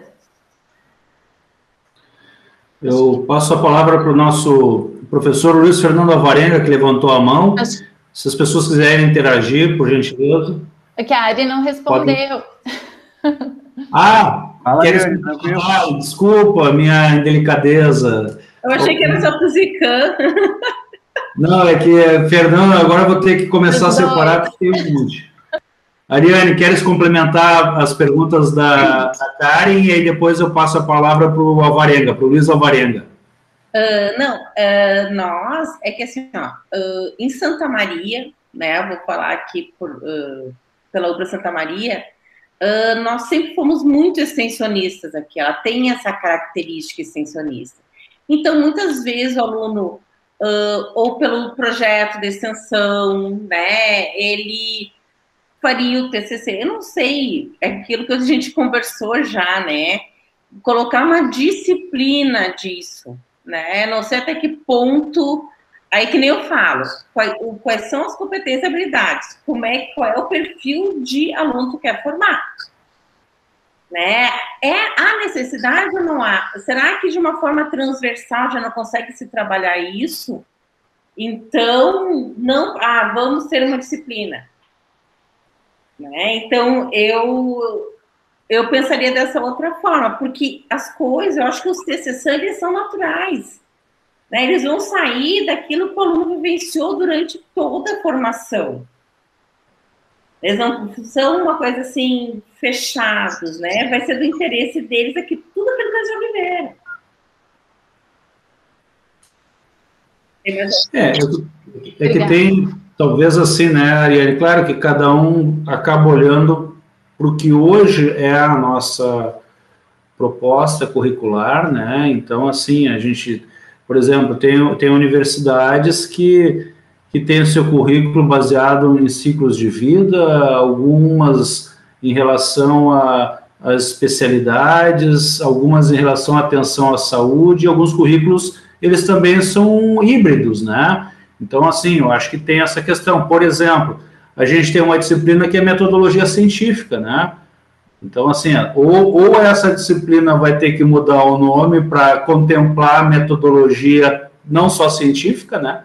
Eu passo a palavra para o nosso professor Luiz Fernando Alvarenga, que levantou a mão. Se as pessoas quiserem interagir, por gentileza. É que a Ari não respondeu. Desculpa a minha indelicadeza. Eu achei que era só pro Zican. Não, é que, Fernando, agora eu vou ter que começar a separar, porque tem um monte. Ariane, queres complementar as perguntas da Karen, e aí depois eu passo a palavra para o Alvarenga, para o Luiz Alvarenga. Nós, é que assim, em Santa Maria, né, eu vou falar aqui pela UBRA Santa Maria, nós sempre fomos muito extensionistas aqui, ela tem essa característica extensionista. Então, muitas vezes o aluno, ou pelo projeto de extensão, né, ele faria o TCC, eu não sei, é aquilo que a gente conversou já, né, colocar uma disciplina disso, né, não sei até que ponto, aí que nem eu falo, quais são as competências e habilidades, qual é o perfil de aluno que tu quer formar, né, há necessidade ou não há? Será que de uma forma transversal já não consegue se trabalhar isso? Então, vamos ter uma disciplina. Né? Então, eu pensaria dessa outra forma, porque as coisas, eu acho que os TCC, eles são naturais, né? Eles vão sair daquilo que o aluno vivenciou durante toda a formação. Eles não são uma coisa assim, fechados, né? Vai ser do interesse deles aqui, tudo aquilo que eles já viveram. É que tem... Talvez assim, né, Ariane? Claro que cada um acaba olhando para o que hoje é a nossa proposta curricular, né? Então, assim, a gente, por exemplo, tem universidades que têm o seu currículo baseado em ciclos de vida, algumas em relação às especialidades, algumas em relação à atenção à saúde, alguns currículos, eles também são híbridos, né? Então, assim, eu acho que tem essa questão. Por exemplo, a gente tem uma disciplina que é metodologia científica, né? Então, assim, ou essa disciplina vai ter que mudar o nome para contemplar metodologia não só científica, né?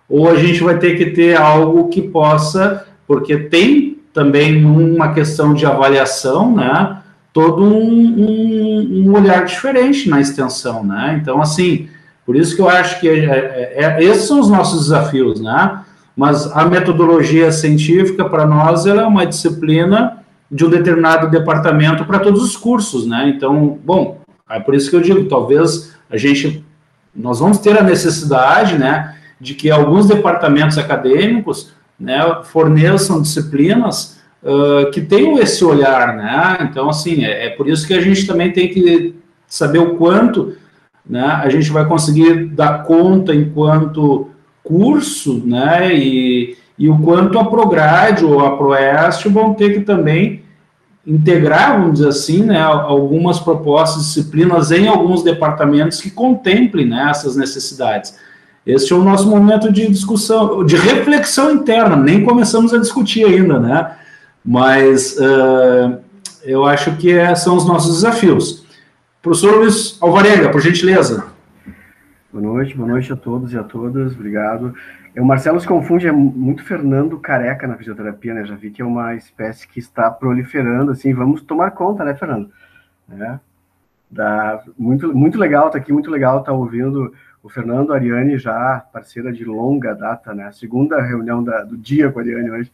Ou a gente vai ter que ter algo que possa, porque tem também uma questão de avaliação, né? Todo um olhar diferente na extensão, né? Então, assim... Por isso que eu acho que esses são os nossos desafios, né? Mas a metodologia científica, para nós, ela é uma disciplina de um determinado departamento para todos os cursos, né? Então, bom, é por isso que eu digo, talvez nós vamos ter a necessidade, né, de que alguns departamentos acadêmicos, né, forneçam disciplinas que tenham esse olhar, né? Então, assim, é por isso que a gente também tem que saber o quanto... Né, a gente vai conseguir dar conta enquanto curso, né, e o quanto a Prograde ou a Proeste vão ter que também integrar, vamos dizer assim, né, algumas propostas, disciplinas em alguns departamentos que contemplem, né, essas necessidades. Esse é o nosso momento de discussão, de reflexão interna, nem começamos a discutir ainda, né, mas eu acho que são os nossos desafios. Professor Luiz Alvarenga, por gentileza. Boa noite a todos e a todas, obrigado. O Marcelo se confunde, é muito Fernando Careca na fisioterapia, né? Já vi que é uma espécie que está proliferando, assim, vamos tomar conta, né, Fernando? Muito legal estar aqui, muito legal estar ouvindo o Fernando, a Ariane, já parceira de longa data, né? A segunda reunião do dia com a Ariane hoje.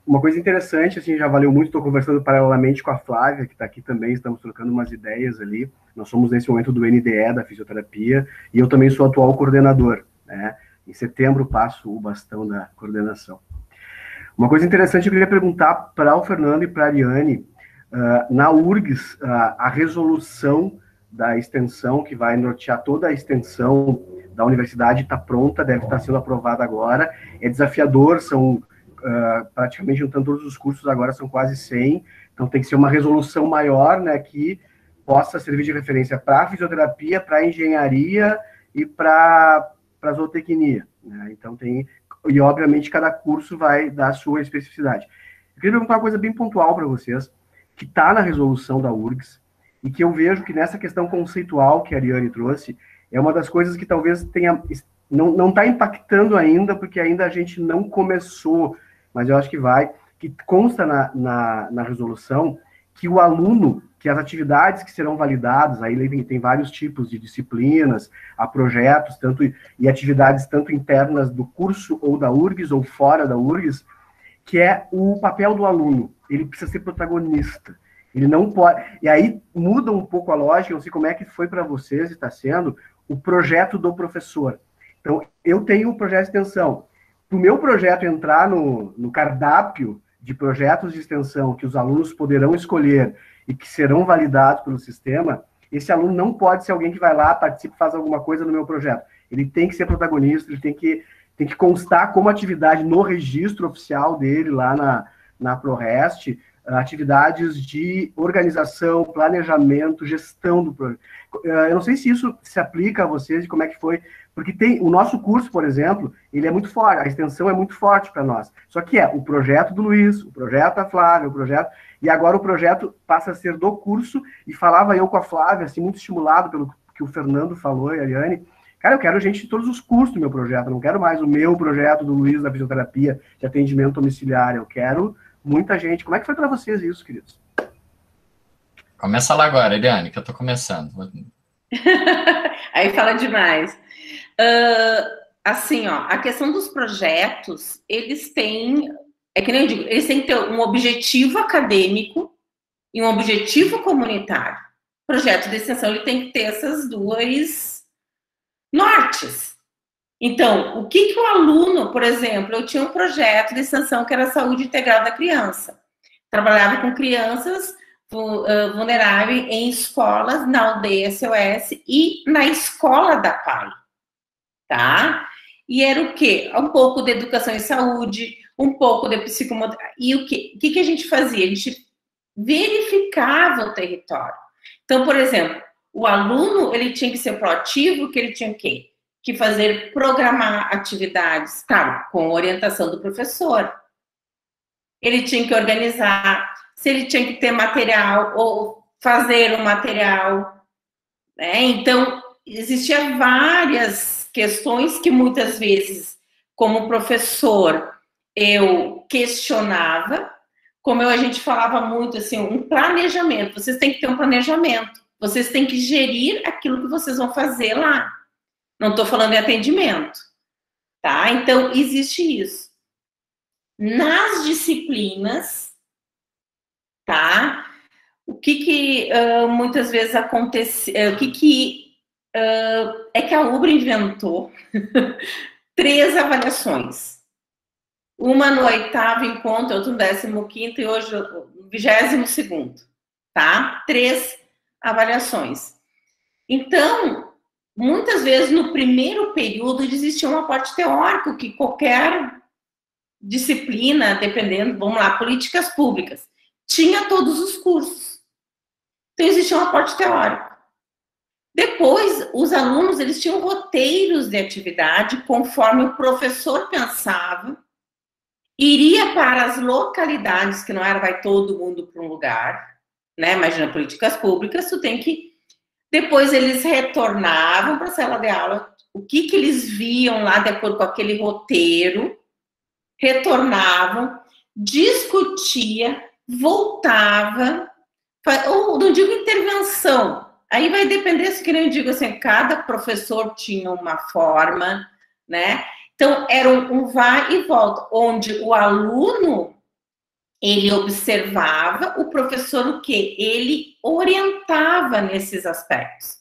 Uma coisa interessante, assim, já valeu muito, estou conversando paralelamente com a Flávia, que está aqui também, estamos trocando umas ideias ali. Nós somos, nesse momento, do NDE, da fisioterapia, e eu também sou atual coordenador, né? Em setembro passo o bastão da coordenação. Uma coisa interessante, eu queria perguntar para o Fernando e para a Ariane, na URGS, a resolução da extensão, que vai nortear toda a extensão da universidade, está pronta, deve estar sendo aprovada agora. É desafiador, são praticamente, juntando todos os cursos, agora são quase 100, então tem que ser uma resolução maior, né, que possa servir de referência para a fisioterapia, para a engenharia e para a zootecnia, né? Então e obviamente cada curso vai dar a sua especificidade. Eu queria perguntar uma coisa bem pontual para vocês, que está na resolução da URGS, e que eu vejo que nessa questão conceitual que a Ariane trouxe, é uma das coisas que talvez não está impactando ainda, porque ainda a gente não começou, mas eu acho que consta na resolução, que o aluno, que as atividades que serão validadas, aí tem vários tipos de disciplinas, há projetos, e atividades tanto internas do curso ou da URGS, ou fora da URGS, que é o papel do aluno. Ele precisa ser protagonista. Ele não pode... E aí muda um pouco a lógica, eu não sei como é que foi para vocês, e está sendo, o projeto do professor. Então, eu tenho um projeto de extensão. Para o meu projeto entrar no cardápio de projetos de extensão que os alunos poderão escolher e que serão validados pelo sistema, esse aluno não pode ser alguém que vai lá, participa e faz alguma coisa no meu projeto. Ele tem que ser protagonista, ele tem que constar como atividade no registro oficial dele, lá na ProRest, atividades de organização, planejamento, gestão do projeto. Eu não sei se isso se aplica a vocês e como é que foi, porque o nosso curso, por exemplo, ele é muito forte, a extensão é muito forte para nós. Só que o projeto do Luiz, o projeto da Flávia, e agora o projeto passa a ser do curso, e falava eu com a Flávia, assim, muito estimulado pelo que o Fernando falou e a Ariane, cara, eu quero gente de todos os cursos do meu projeto, eu não quero mais o meu projeto do Luiz da fisioterapia, de atendimento domiciliar, eu quero muita gente. Como é que foi para vocês isso, queridos? Começa lá agora, Eliane, que eu estou começando. Aí fala demais. Assim, a questão dos projetos, eles têm, que nem eu digo, eles têm que ter um objetivo acadêmico e um objetivo comunitário. O projeto de extensão, ele tem que ter essas duas nortes. Então, o que o aluno, por exemplo, eu tinha um projeto de extensão que era a saúde integral da criança. Trabalhava com crianças vulneráveis em escolas, na aldeia SOS e na escola da PAI, tá? E era o quê? Um pouco de educação em saúde, um pouco de psicomotor... E o quê? O que a gente fazia? A gente verificava o território. Então, por exemplo, o aluno, ele tinha que ser proativo, que ele tinha o quê? Que fazer, programar atividades, claro, com orientação do professor. Ele tinha que organizar, se ele tinha que ter material, ou fazer um material, né? Então, existiam várias questões que muitas vezes, como professor, eu questionava, como a gente falava muito, assim, um planejamento. Vocês têm que ter um planejamento, vocês têm que gerir aquilo que vocês vão fazer lá. Não estou falando em atendimento, tá? Então, existe isso. Nas disciplinas, tá? O que muitas vezes acontece, é que a UBRA inventou 3 avaliações. Uma no 8º encontro, outra no 15º e hoje no 22º, tá? 3 avaliações. Então, muitas vezes, no primeiro período, existia um aporte teórico que qualquer disciplina, dependendo, vamos lá, políticas públicas, tinha todos os cursos. Então, existia um aporte teórico. Depois, os alunos, eles tinham roteiros de atividade, conforme o professor pensava, iria para as localidades, que não era vai todo mundo para um lugar, né? Imagina, políticas públicas, tu tem que... Depois eles retornavam para a sala de aula, o que eles viam lá de acordo com aquele roteiro, retornavam, discutia, voltava, ou não digo intervenção, aí vai depender, se que eu digo assim, cada professor tinha uma forma, né? Então, era um vai e volta, onde o aluno, ele observava, o professor o quê? Ele orientava nesses aspectos.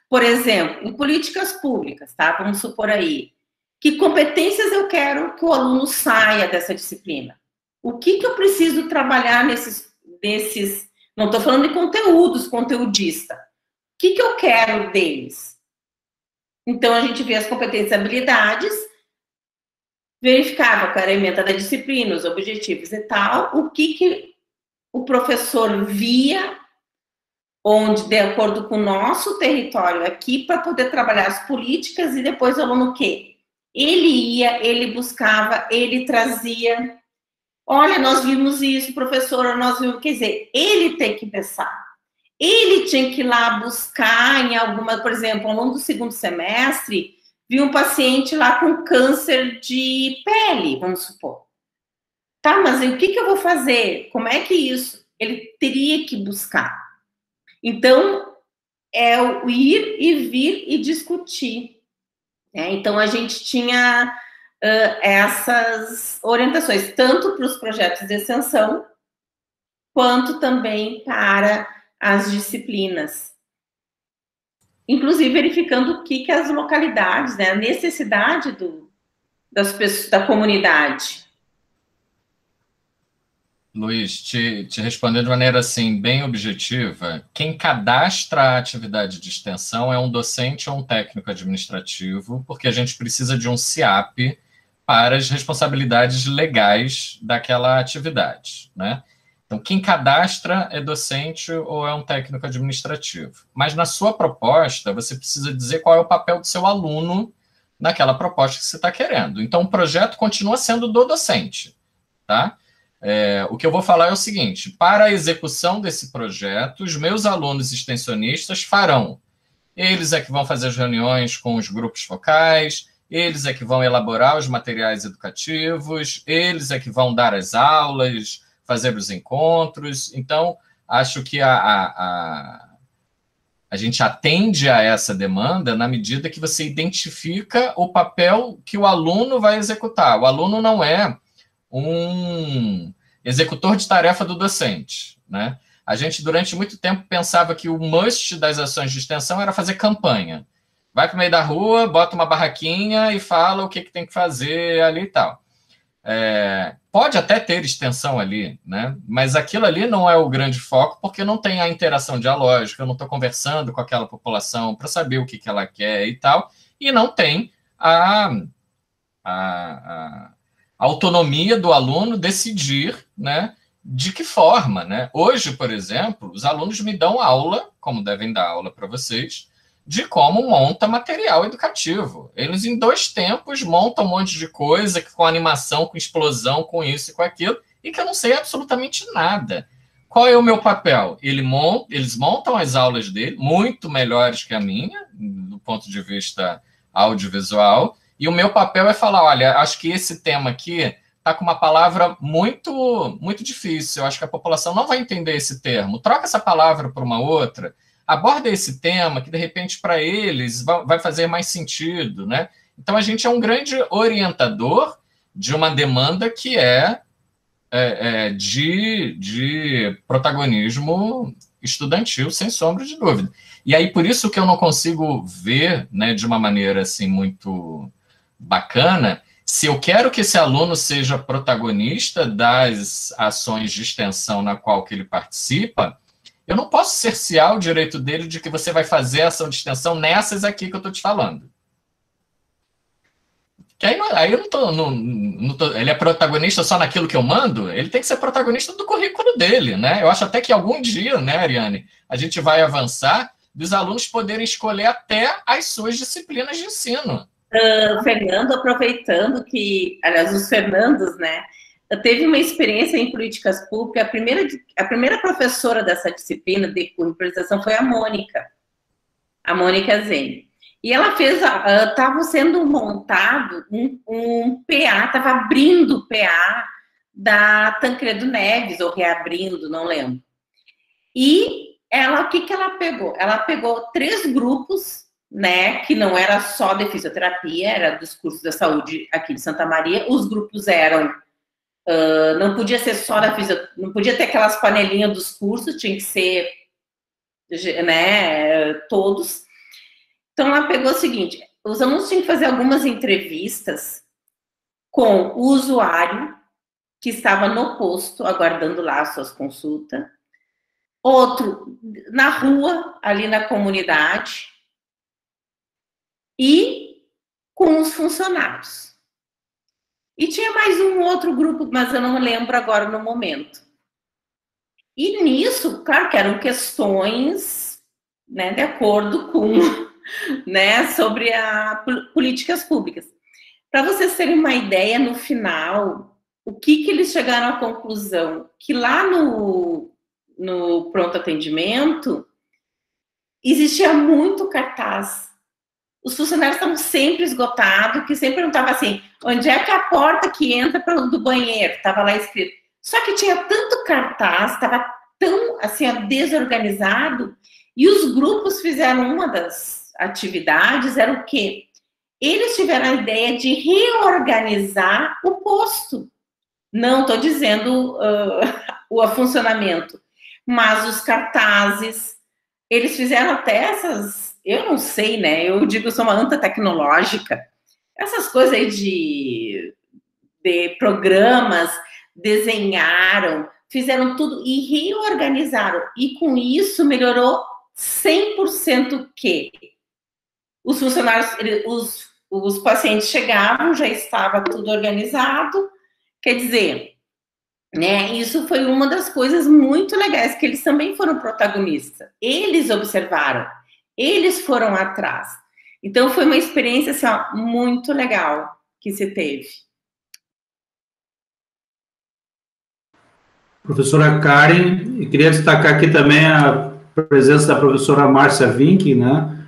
Por exemplo, em políticas públicas, tá? Vamos supor aí, que competências eu quero que o aluno saia dessa disciplina? O que eu preciso trabalhar nesses não estou falando de conteúdos, conteudista. O que eu quero deles? Então, a gente vê as competências e habilidades, verificava qual era a ementa da disciplina, os objetivos e tal, o que o professor via, onde, de acordo com o nosso território aqui, para poder trabalhar as políticas, e depois o aluno o quê? Ele ia, ele buscava, ele trazia. Olha, nós vimos isso, professora, nós vimos. Quer dizer, ele tem que pensar. Ele tinha que ir lá buscar em alguma, por exemplo, ao longo do segundo semestre, viu um paciente lá com câncer de pele, vamos supor. Tá, mas o que eu vou fazer? Como é que isso? Ele teria que buscar. Então, é o ir e vir e discutir. Né? Então, a gente tinha essas orientações, tanto para os projetos de extensão, quanto também para as disciplinas. Inclusive, verificando o que as localidades, né, a necessidade das pessoas, da comunidade. Luiz, te respondendo de maneira assim, bem objetiva, quem cadastra a atividade de extensão é um docente ou um técnico administrativo, porque a gente precisa de um CIAP para as responsabilidades legais daquela atividade, né? Então, quem cadastra é docente ou é um técnico administrativo. Mas na sua proposta, você precisa dizer qual é o papel do seu aluno naquela proposta que você está querendo. Então, o projeto continua sendo do docente, tá? O que eu vou falar é o seguinte: para a execução desse projeto, os meus alunos extensionistas farão. Eles é que vão fazer as reuniões com os grupos focais, eles é que vão elaborar os materiais educativos, eles é que vão dar as aulas, fazer os encontros. Então, acho que a gente atende a essa demanda na medida que você identifica o papel que o aluno vai executar. O aluno não é um executor de tarefa do docente, né? A gente, durante muito tempo, pensava que o must das ações de extensão era fazer campanha. Vai para o meio da rua, bota uma barraquinha e fala o que tem que fazer ali e tal. Pode até ter extensão ali, né? Mas aquilo ali não é o grande foco, porque não tem a interação dialógica, eu não estou conversando com aquela população para saber o que ela quer e tal, e não tem a autonomia do aluno decidir, né, de que forma, né? Hoje, por exemplo, os alunos me dão aula, como devem dar aula para vocês, de como monta material educativo. Eles, em 2 tempos, montam um monte de coisa, com animação, com explosão, com isso e com aquilo, e que eu não sei absolutamente nada. Qual é o meu papel? Eles montam as aulas dele, muito melhores que a minha, do ponto de vista audiovisual, e o meu papel é falar, olha, acho que esse tema aqui está com uma palavra muito, muito difícil, eu acho que a população não vai entender esse termo, troca essa palavra por uma outra, aborda esse tema que, de repente, para eles vai fazer mais sentido, né? Então, a gente é um grande orientador de uma demanda que de protagonismo estudantil, sem sombra de dúvida. E aí, por isso que eu não consigo ver, né, de uma maneira assim, muito bacana, se eu quero que esse aluno seja protagonista das ações de extensão na qual que ele participa, eu não posso cercear o direito dele de que você vai fazer a ação de extensão nessas aqui que eu estou te falando. Que aí eu não tô, ele é protagonista só naquilo que eu mando, ele tem que ser protagonista do currículo dele, né? Eu acho até que algum dia, né, Ariane, a gente vai avançar dos alunos poderem escolher até as suas disciplinas de ensino. Fernando, aproveitando que, aliás, os Fernandos, né, teve uma experiência em políticas públicas, a primeira professora dessa disciplina de curricularização foi a Mônica Zene. E ela fez, estava sendo montado um PA, estava abrindo o PA da Tancredo Neves, ou reabrindo, não lembro. E ela, o que que ela pegou? Ela pegou 3 grupos, né, que não era só de fisioterapia, era dos cursos da saúde aqui de Santa Maria. Os grupos eram, não podia ser só da fisioterapia, não podia ter aquelas panelinhas dos cursos, tinha que ser, né, todos. Então, ela pegou o seguinte, os alunos tinham que fazer algumas entrevistas com o usuário que estava no posto, aguardando lá as suas consultas, outro na rua, ali na comunidade, e com os funcionários. E tinha mais um outro grupo, mas eu não lembro agora no momento. E nisso, claro que eram questões, né, de acordo com, né, sobre políticas públicas. Para vocês terem uma ideia, no final, o que eles chegaram à conclusão? Que lá no pronto atendimento existia muito cartaz. Os funcionários estavam sempre esgotados, que sempre perguntavam assim, onde é que é a porta que entra do banheiro? Estava lá escrito. Só que tinha tanto cartaz, estava tão assim, desorganizado, e os grupos fizeram uma das atividades, era o quê? Eles tiveram a ideia de reorganizar o posto. Não estou dizendo o funcionamento, mas os cartazes, eles fizeram até essas, eu não sei, né? Eu digo, eu sou uma anta tecnológica, essas coisas aí de programas, desenharam, fizeram tudo e reorganizaram. E com isso melhorou 100% o quê? Os funcionários, os pacientes chegavam, já estava tudo organizado, quer dizer, né, isso foi uma das coisas muito legais, que eles também foram protagonistas. Eles observaram, eles foram atrás. Então, foi uma experiência assim, ó, muito legal que se teve. Professora Karen, eu queria destacar aqui também a presença da professora Márcia Vink, né,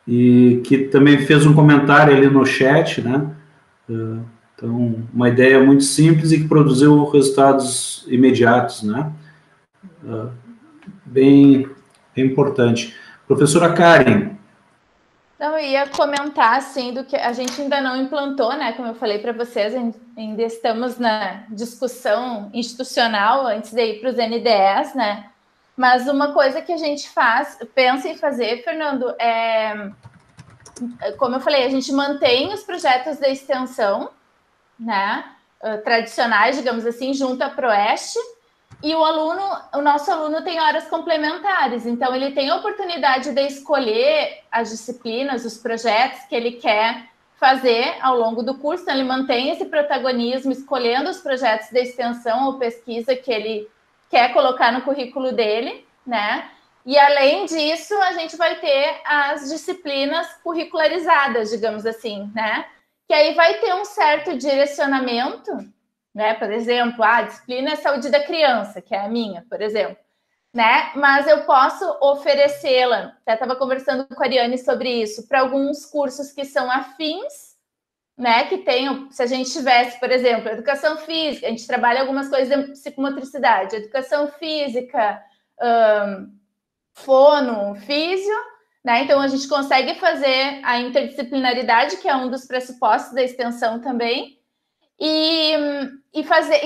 e que também fez um comentário ali no chat, né, então, uma ideia muito simples e que produziu resultados imediatos, né, bem importante. Professora Karen. Então, eu ia comentar, assim, do que a gente ainda não implantou, né? Como eu falei para vocês, ainda estamos na discussão institucional antes de ir para os NDEs, né? Mas uma coisa que a gente pensa em fazer, Fernando, como eu falei, a gente mantém os projetos de extensão, né? Tradicionais, digamos assim, junto à Proeste. E o nosso aluno tem horas complementares, então ele tem a oportunidade de escolher as disciplinas, os projetos que ele quer fazer ao longo do curso, então ele mantém esse protagonismo, escolhendo os projetos de extensão ou pesquisa que ele quer colocar no currículo dele, né? E além disso, a gente vai ter as disciplinas curricularizadas, digamos assim, né? Que aí vai ter um certo direcionamento, né? Por exemplo, a disciplina é saúde da criança, que é a minha, por exemplo, né? Mas eu posso oferecê-la, até estava conversando com a Ariane sobre isso, para alguns cursos que são afins, né? Que tenham, se a gente tivesse, por exemplo, educação física, a gente trabalha algumas coisas de psicomotricidade, educação física, fono, físio, né? Então a gente consegue fazer a interdisciplinaridade, que é um dos pressupostos da extensão também. E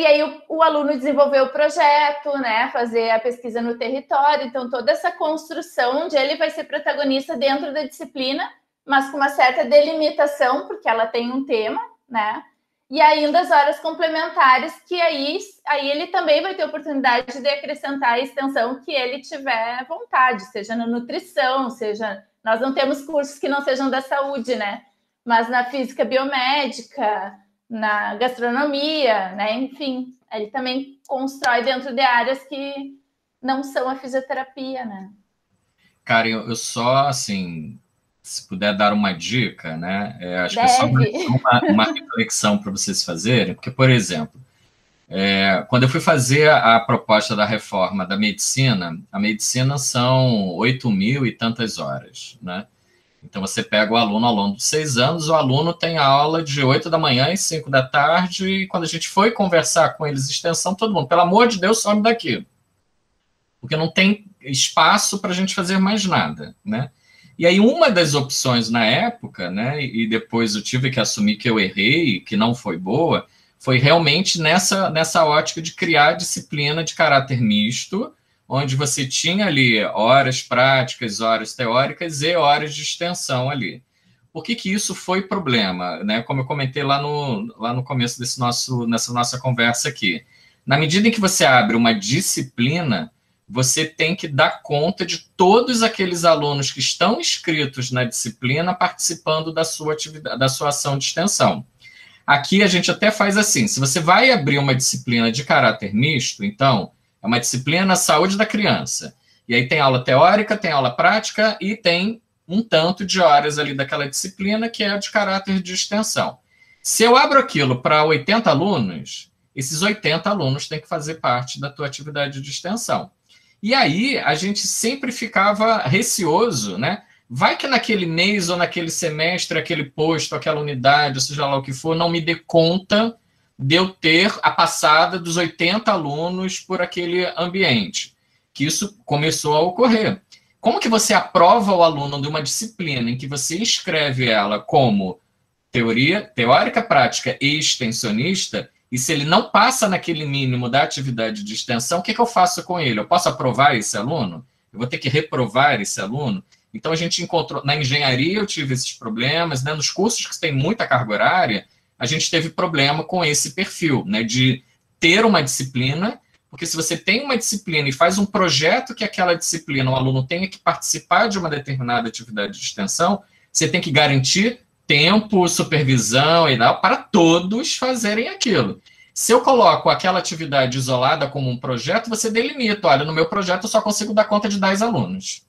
aí o aluno desenvolver o projeto, né, fazer a pesquisa no território, então toda essa construção onde ele vai ser protagonista dentro da disciplina, mas com uma certa delimitação, porque ela tem um tema, né, e ainda as horas complementares, que aí ele também vai ter oportunidade de acrescentar a extensão que ele tiver vontade, seja na nutrição, seja... Nós não temos cursos que não sejam da saúde, né, mas na física biomédica, na gastronomia, né? Enfim, ele também constrói dentro de áreas que não são a fisioterapia, né? Karen, eu só, assim, se puder dar uma dica, né? Acho que é só uma reflexão para vocês fazerem, porque, por exemplo, quando eu fui fazer a proposta da reforma da medicina, a medicina são 8.000 e tantas horas, né? Então, você pega o aluno ao longo de 6 anos, o aluno tem aula de 8 da manhã e 5 da tarde, e quando a gente foi conversar com eles extensão, todo mundo, pelo amor de Deus, some daqui. Porque não tem espaço para a gente fazer mais nada, né? E aí, uma das opções na época, né, e depois eu tive que assumir que eu errei, que não foi boa, foi realmente nessa ótica de criar disciplina de caráter misto, onde você tinha ali horas práticas, horas teóricas e horas de extensão ali. Por que isso foi problema? Né? Como eu comentei lá no começo nessa nossa conversa aqui. Na medida em que você abre uma disciplina, você tem que dar conta de todos aqueles alunos que estão inscritos na disciplina participando da sua atividade, da sua ação de extensão. Aqui a gente até faz assim, se você vai abrir uma disciplina de caráter misto, então, é uma disciplina saúde da criança. E aí tem aula teórica, tem aula prática e tem um tanto de horas ali daquela disciplina que é de caráter de extensão. Se eu abro aquilo para 80 alunos, esses 80 alunos têm que fazer parte da tua atividade de extensão. E aí a gente sempre ficava receoso, né? Vai que naquele mês ou naquele semestre, aquele posto, aquela unidade, ou seja lá o que for, não me dê conta de eu ter a passada dos 80 alunos por aquele ambiente. Que isso começou a ocorrer. Como que você aprova o aluno de uma disciplina em que você inscreve ela como teórica, prática e extensionista, e se ele não passa naquele mínimo da atividade de extensão, o que eu faço com ele? Eu posso aprovar esse aluno? Eu vou ter que reprovar esse aluno? Então, a gente encontrou... Na engenharia, eu tive esses problemas, né? Nos cursos que tem muita carga horária, a gente teve problema com esse perfil, né? De ter uma disciplina, porque se você tem uma disciplina e faz um projeto que aquela disciplina, o aluno tenha que participar de uma determinada atividade de extensão, você tem que garantir tempo, supervisão e tal, para todos fazerem aquilo. Se eu coloco aquela atividade isolada como um projeto, você delimita, olha, no meu projeto eu só consigo dar conta de 10 alunos.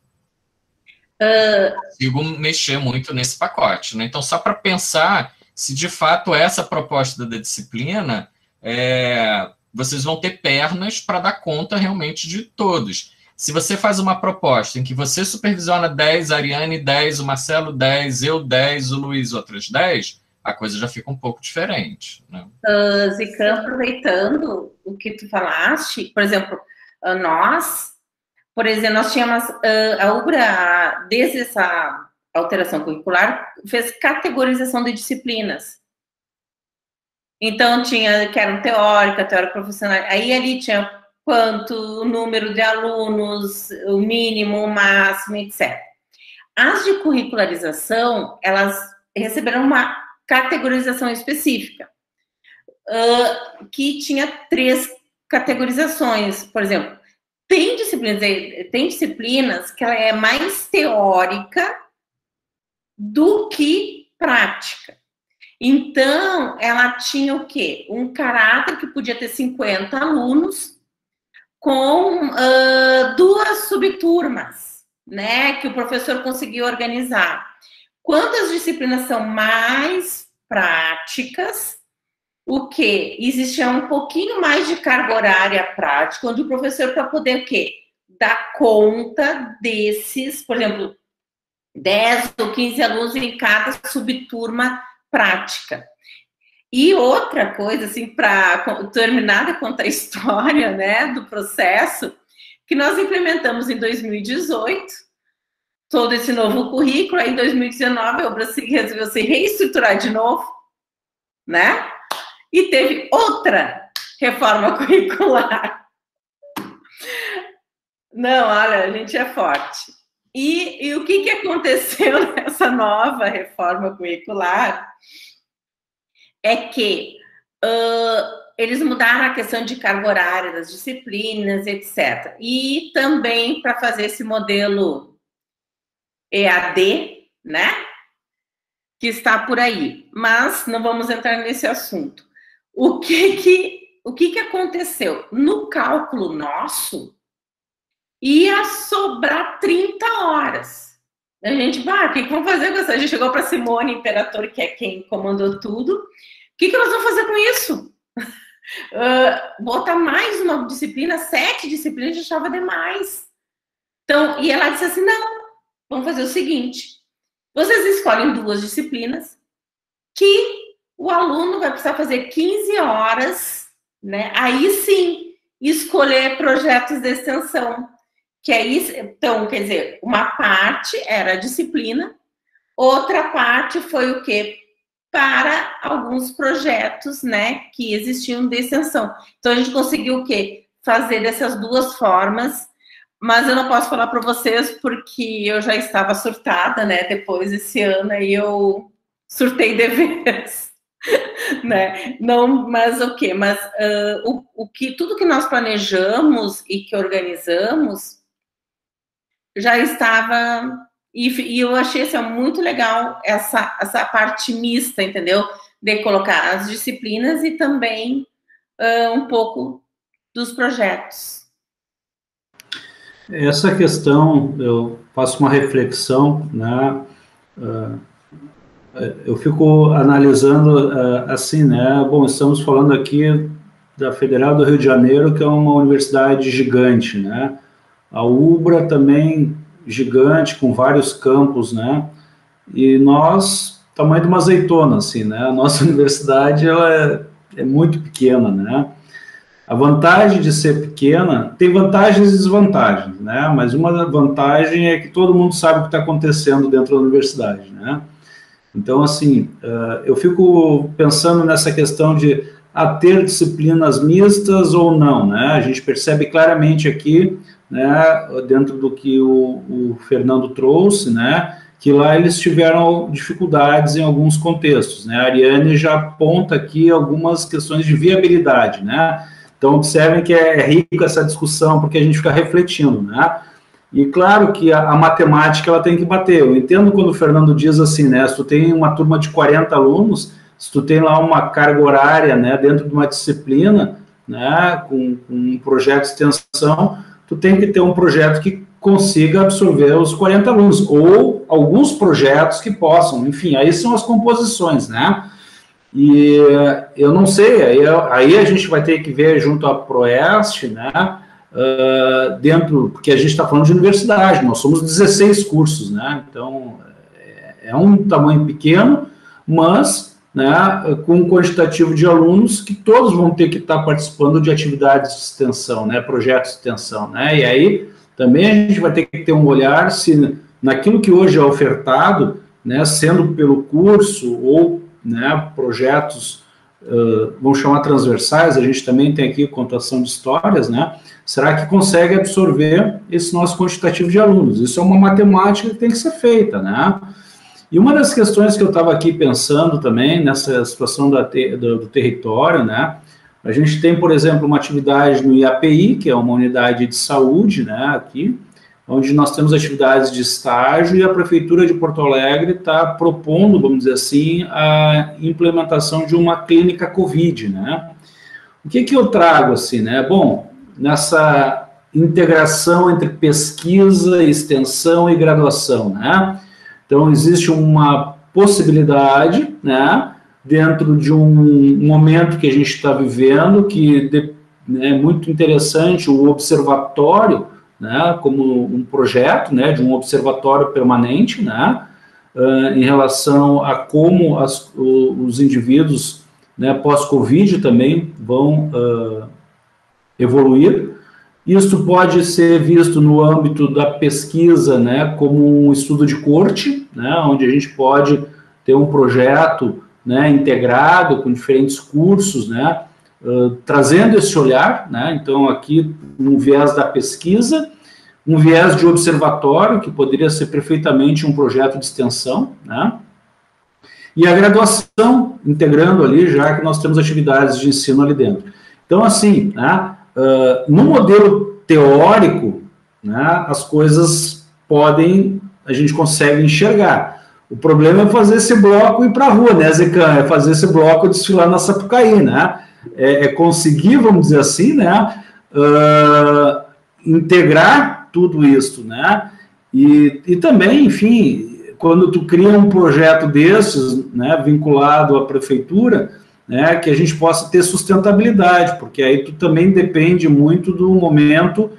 Consigo mexer muito nesse pacote, né? Então, só para pensar se de fato essa proposta da disciplina, vocês vão ter pernas para dar conta realmente de todos. Se você faz uma proposta em que você supervisiona 10, a Ariane 10, o Marcelo 10, eu 10, o Luiz outros 10, a coisa já fica um pouco diferente, né? Zica, aproveitando o que tu falaste, por exemplo, nós tínhamos, a UBRA, desde essa alteração curricular, fez categorização de disciplinas. Então, tinha que era teórica profissional, aí ali tinha quanto, o número de alunos, o mínimo, o máximo, etc. As de curricularização, elas receberam uma categorização específica, que tinha 3 categorizações, por exemplo, tem disciplinas que ela é mais teórica do que prática. Então, ela tinha o quê? Um caráter que podia ter 50 alunos com 2 subturmas, né? Que o professor conseguiu organizar. Quando as disciplinas são mais práticas, o quê? Existia um pouquinho mais de carga horária prática, onde o professor, para poder o quê? Dar conta desses, por exemplo, 10 ou 15 alunos em cada subturma prática. E outra coisa, assim, para terminar de contar a história, né, do processo, que nós implementamos em 2018, todo esse novo currículo, aí em 2019 a obra resolveu se reestruturar de novo, né? E teve outra reforma curricular. Não, olha, a gente é forte. E o que aconteceu nessa nova reforma curricular é que eles mudaram a questão de carga horária das disciplinas, etc. E também para fazer esse modelo EAD, né? Que está por aí. Mas não vamos entrar nesse assunto. O que aconteceu? No cálculo nosso, ia sobrar 30 horas. A gente, o que vamos fazer com isso? A gente chegou para Simone Imperator, que é quem comandou tudo. O que nós vamos fazer com isso? Botar mais uma disciplina, 7 disciplinas, a gente achava demais. Então, e ela disse assim, não, vamos fazer o seguinte, vocês escolhem 2 disciplinas que o aluno vai precisar fazer 15 horas, né? Aí sim, escolher projetos de extensão. Que é isso, então, quer dizer, uma parte era a disciplina, outra parte foi o quê? Para alguns projetos, né, que existiam de extensão. Então, a gente conseguiu o quê? Fazer dessas 2 formas, mas eu não posso falar para vocês porque eu já estava surtada, né, depois desse ano, aí eu surtei de vez, né, não, mas o quê? Mas tudo que nós planejamos e que organizamos já estava, e eu achei assim, muito legal essa parte mista, entendeu? De colocar as disciplinas e também um pouco dos projetos. Essa questão, eu faço uma reflexão, né? Eu fico analisando assim, né? Bom, estamos falando aqui da Federal do Rio de Janeiro, que é uma universidade gigante, né? A UBRA também gigante, com vários campos, né? E nós, tamanho de uma azeitona, assim, né? A nossa universidade, ela é muito pequena, né? A vantagem de ser pequena, tem vantagens e desvantagens, né? Mas uma vantagem é que todo mundo sabe o que está acontecendo dentro da universidade, né? Então, assim, eu fico pensando nessa questão de ter disciplinas mistas ou não, né? A gente percebe claramente aqui, né, dentro do que o Fernando trouxe, né, que lá eles tiveram dificuldades em alguns contextos, né? A Ariane já aponta aqui algumas questões de viabilidade, né? Então, observem que é rico essa discussão, porque a gente fica refletindo, né? E claro que a matemática, ela tem que bater. Eu entendo quando o Fernando diz assim, né? Se tu tem uma turma de 40 alunos, se tu tem lá uma carga horária, né, dentro de uma disciplina, né, com um projeto de extensão, tu tem que ter um projeto que consiga absorver os 40 alunos, ou alguns projetos que possam, enfim, aí são as composições, né? E eu não sei, aí a gente vai ter que ver junto à Proeste, né, dentro, porque a gente está falando de universidade, nós somos 16 cursos, né, então é um tamanho pequeno, mas, né, com um quantitativo de alunos que todos vão ter que estar participando de atividades de extensão, né, projetos de extensão, né, e aí também a gente vai ter que ter um olhar se naquilo que hoje é ofertado, né, sendo pelo curso ou, né, projetos, vamos chamar transversais, a gente também tem aqui contação de histórias, né, será que consegue absorver esse nosso quantitativo de alunos? Isso é uma matemática que tem que ser feita, né? E uma das questões que eu estava aqui pensando também, nessa situação do território, né, a gente tem, por exemplo, uma atividade no IAPI, que é uma unidade de saúde, né, aqui, onde nós temos atividades de estágio e a Prefeitura de Porto Alegre está propondo, vamos dizer assim, a implementação de uma clínica COVID, né. O que eu trago, assim, né? Bom, nessa integração entre pesquisa, extensão e graduação, né? Então, existe uma possibilidade, né, dentro de um momento que a gente está vivendo, que é muito interessante, o observatório, né, como um projeto, né, de um observatório permanente, né, em relação a como os indivíduos, né, pós-Covid também vão evoluir. Isso pode ser visto no âmbito da pesquisa, né, como um estudo de corte, né, onde a gente pode ter um projeto, né, integrado com diferentes cursos, né, trazendo esse olhar, né, então aqui um viés da pesquisa, um viés de observatório, que poderia ser perfeitamente um projeto de extensão, né, e a graduação, integrando ali, já que nós temos atividades de ensino ali dentro. Então, assim, né, no modelo teórico, né, as coisas a gente consegue enxergar. O problema é fazer esse bloco ir para a rua, né, Zecan? É fazer esse bloco desfilar na Sapucaí, né? É conseguir, vamos dizer assim, né, integrar tudo isso, né? E também, enfim, quando tu cria um projeto desses, né, vinculado à prefeitura, né, que a gente possa ter sustentabilidade, porque aí tu também depende muito do momento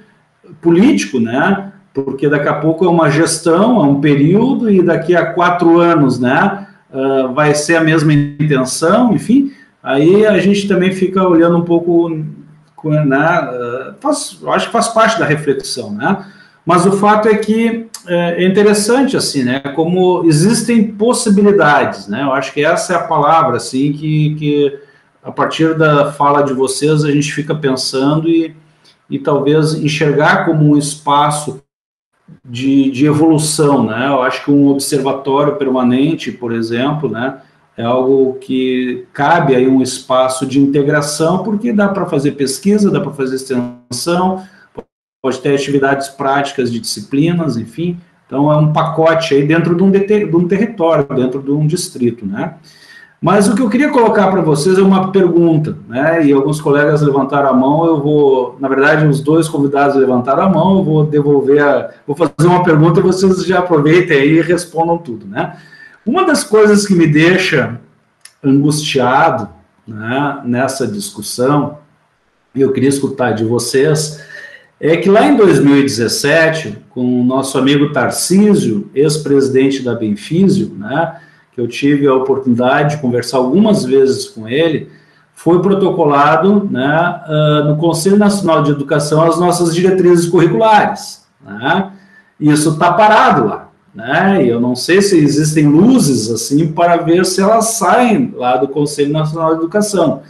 político, né, porque daqui a pouco é uma gestão, é um período, e daqui a 4 anos, né, vai ser a mesma intenção, enfim, aí a gente também fica olhando um pouco, né, eu acho que faz parte da reflexão, né, mas o fato é que é interessante, assim, né, como existem possibilidades, né, eu acho que essa é a palavra, assim, que a partir da fala de vocês a gente fica pensando e talvez enxergar como um espaço de evolução, né? Eu acho que um observatório permanente, por exemplo, né, é algo que cabe aí um espaço de integração, porque dá para fazer pesquisa, dá para fazer extensão, pode ter atividades práticas de disciplinas, enfim. Então, é um pacote aí dentro de um território, dentro de um distrito, né? Mas o que eu queria colocar para vocês é uma pergunta, né? E alguns colegas levantaram a mão, eu vou, na verdade, os 2 convidados levantaram a mão, eu vou vou fazer uma pergunta e vocês já aproveitem aí e respondam tudo, né? Uma das coisas que me deixa angustiado, né, nessa discussão, e eu queria escutar de vocês, é que lá em 2017, com o nosso amigo Tarcísio, ex-presidente da Benfísio, né, que eu tive a oportunidade de conversar algumas vezes com ele, foi protocolado, né, no Conselho Nacional de Educação as nossas diretrizes curriculares, né, e isso está parado lá, né, e eu não sei se existem luzes, assim, para ver se elas saem lá do Conselho Nacional de Educação,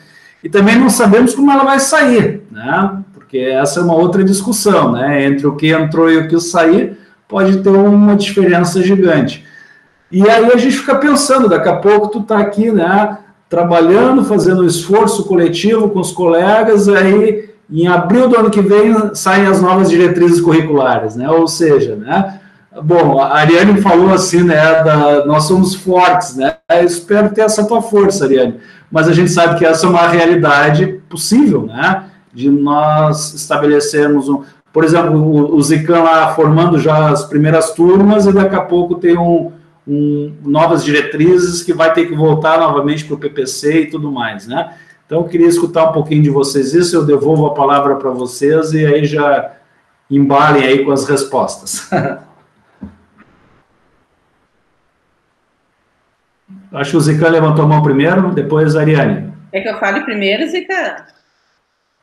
e também não sabemos como ela vai sair, né, porque essa é uma outra discussão, né, entre o que entrou e o que saiu, pode ter uma diferença gigante. E aí a gente fica pensando, daqui a pouco tu está aqui, né, trabalhando, fazendo um esforço coletivo com os colegas, aí em abril do ano que vem saem as novas diretrizes curriculares, né, ou seja, né, bom, a Ariane falou assim, né, nós somos fortes, né, eu espero ter essa tua força, Ariane, mas a gente sabe que essa é uma realidade possível, né, de nós estabelecermos por exemplo, o Zican lá formando já as primeiras turmas e daqui a pouco tem novas diretrizes que vai ter que voltar novamente para o PPC e tudo mais, né? Então, eu queria escutar um pouquinho de vocês isso, eu devolvo a palavra para vocês e aí já embalem aí com as respostas. Acho que o Zican levantou a mão primeiro, depois a Ariane. É que eu fale primeiro, Zican?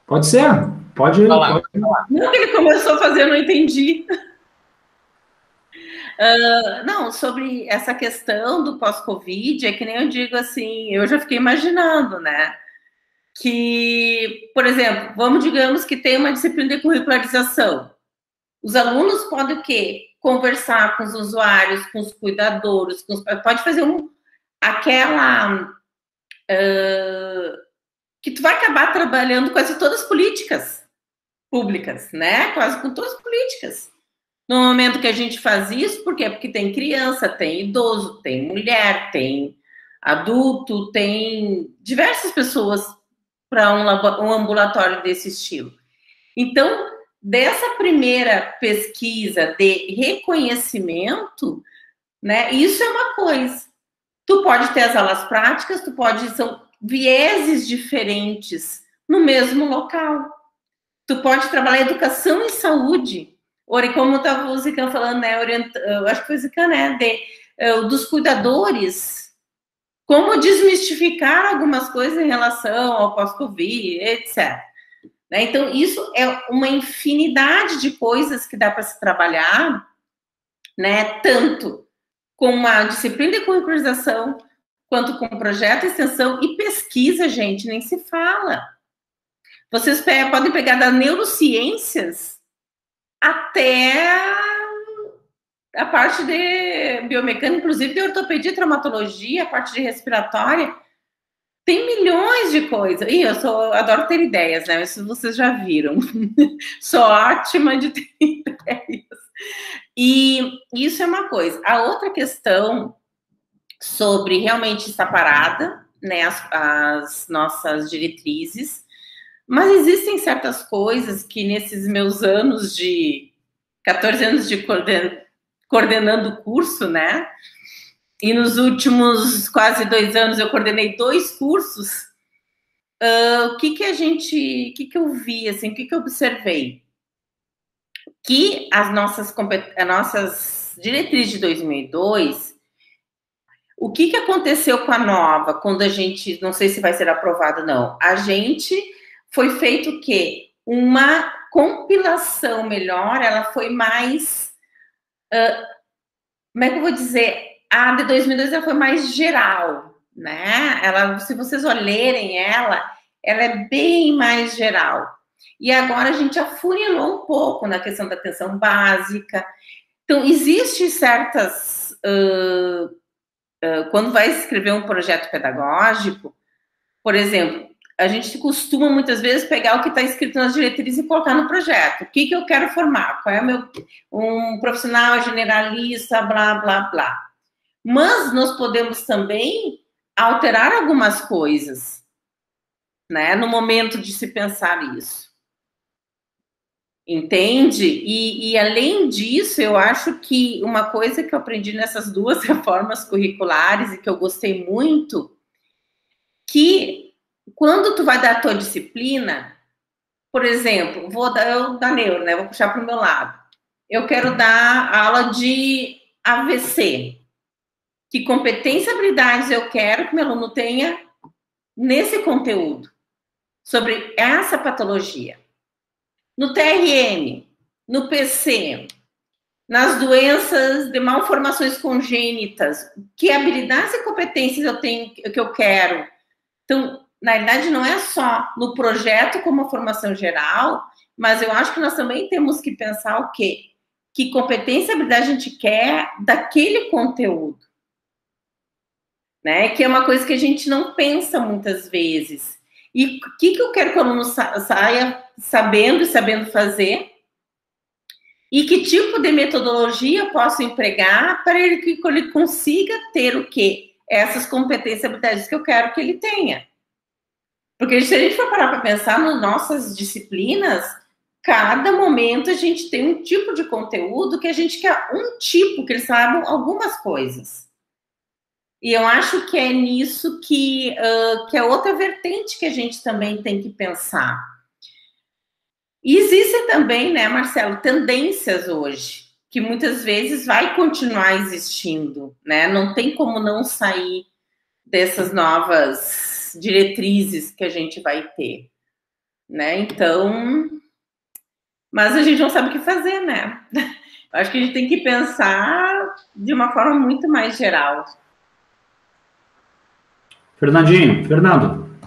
Pode ser, pode falar. Não, que ele começou a fazer, eu não entendi. Não, sobre essa questão do pós-Covid, é que nem eu digo assim, eu já fiquei imaginando, né? Que, por exemplo, digamos que tem uma disciplina de curricularização. Os alunos podem o quê? Conversar com os usuários, com os cuidadores, pode fazer aquela... que tu vai acabar trabalhando quase todas as políticas públicas, né? Quase com todas as políticas. No momento que a gente faz isso, por quê? Porque tem criança, tem idoso, tem mulher, tem adulto, tem diversas pessoas para um ambulatório desse estilo. Então, dessa primeira pesquisa de reconhecimento, né, isso é uma coisa. Tu pode ter as aulas práticas, são vieses diferentes no mesmo local. Tu pode trabalhar educação e saúde. Ora, como estava o Zican falando, né, eu acho que foi o Zican, né, dos cuidadores, como desmistificar algumas coisas em relação ao pós-Covid, etc. Né? Então, isso é uma infinidade de coisas que dá para se trabalhar, né, tanto com uma disciplina de curricularização, quanto com projeto, extensão e pesquisa, gente, nem se fala. Vocês podem pegar das neurociências até a parte de biomecânica, inclusive de ortopedia, traumatologia, a parte de respiratória. Tem milhões de coisas. E eu adoro ter ideias, né? Isso vocês já viram. Sou ótima de ter ideias. E isso é uma coisa. A outra questão sobre realmente estar parada, né? As nossas diretrizes. Mas existem certas coisas que nesses meus 14 anos de coordenando o curso, né? E nos últimos quase 2 anos eu coordenei 2 cursos. O que eu vi, assim, o que eu observei? que as nossas diretrizes de 2002, o que aconteceu com a nova, quando a gente, não sei se vai ser aprovado ou não, a gente foi feito o quê? Uma compilação melhor, ela foi mais, como é que eu vou dizer? A de 2002 ela foi mais geral, né? Ela, se vocês olharem ela é bem mais geral. E agora a gente afunilou um pouco na questão da atenção básica. Então, existe certas... quando vai escrever um projeto pedagógico, por exemplo, a gente costuma muitas vezes pegar o que está escrito nas diretrizes e colocar no projeto. O que eu quero formar? Qual é um profissional generalista, blá, blá, blá. Mas nós podemos também alterar algumas coisas, né, no momento de se pensar isso. Entende? E além disso, eu acho que uma coisa que eu aprendi nessas duas reformas curriculares e que eu gostei muito, que quando tu vai dar a tua disciplina, por exemplo, eu da neuro, né? Vou puxar para o meu lado. Eu quero dar aula de AVC. Que competência e habilidades eu quero que meu aluno tenha nesse conteúdo, sobre essa patologia. No TRM, no PC, nas doenças de malformações congênitas, que habilidades e competências eu tenho, que eu quero. Então, na verdade, não é só no projeto como a formação geral, mas eu acho que nós também temos que pensar o quê? Que competência e habilidade a gente quer daquele conteúdo. Né? Que é uma coisa que a gente não pensa muitas vezes. E o que eu quero que o aluno saia sabendo fazer? E que tipo de metodologia eu posso empregar para que ele consiga ter o quê? Essas competências e habilidades que eu quero que ele tenha. Porque se a gente for parar para pensar nas nossas disciplinas, cada momento a gente tem um tipo de conteúdo que a gente quer um tipo, que eles saibam algumas coisas. E eu acho que é nisso que é outra vertente que a gente também tem que pensar. E existem também, né, Marcelo, tendências hoje, que muitas vezes vai continuar existindo, né? Não tem como não sair dessas novas diretrizes que a gente vai ter, né? Então, mas a gente não sabe o que fazer, né? Eu acho que a gente tem que pensar de uma forma muito mais geral. Fernando.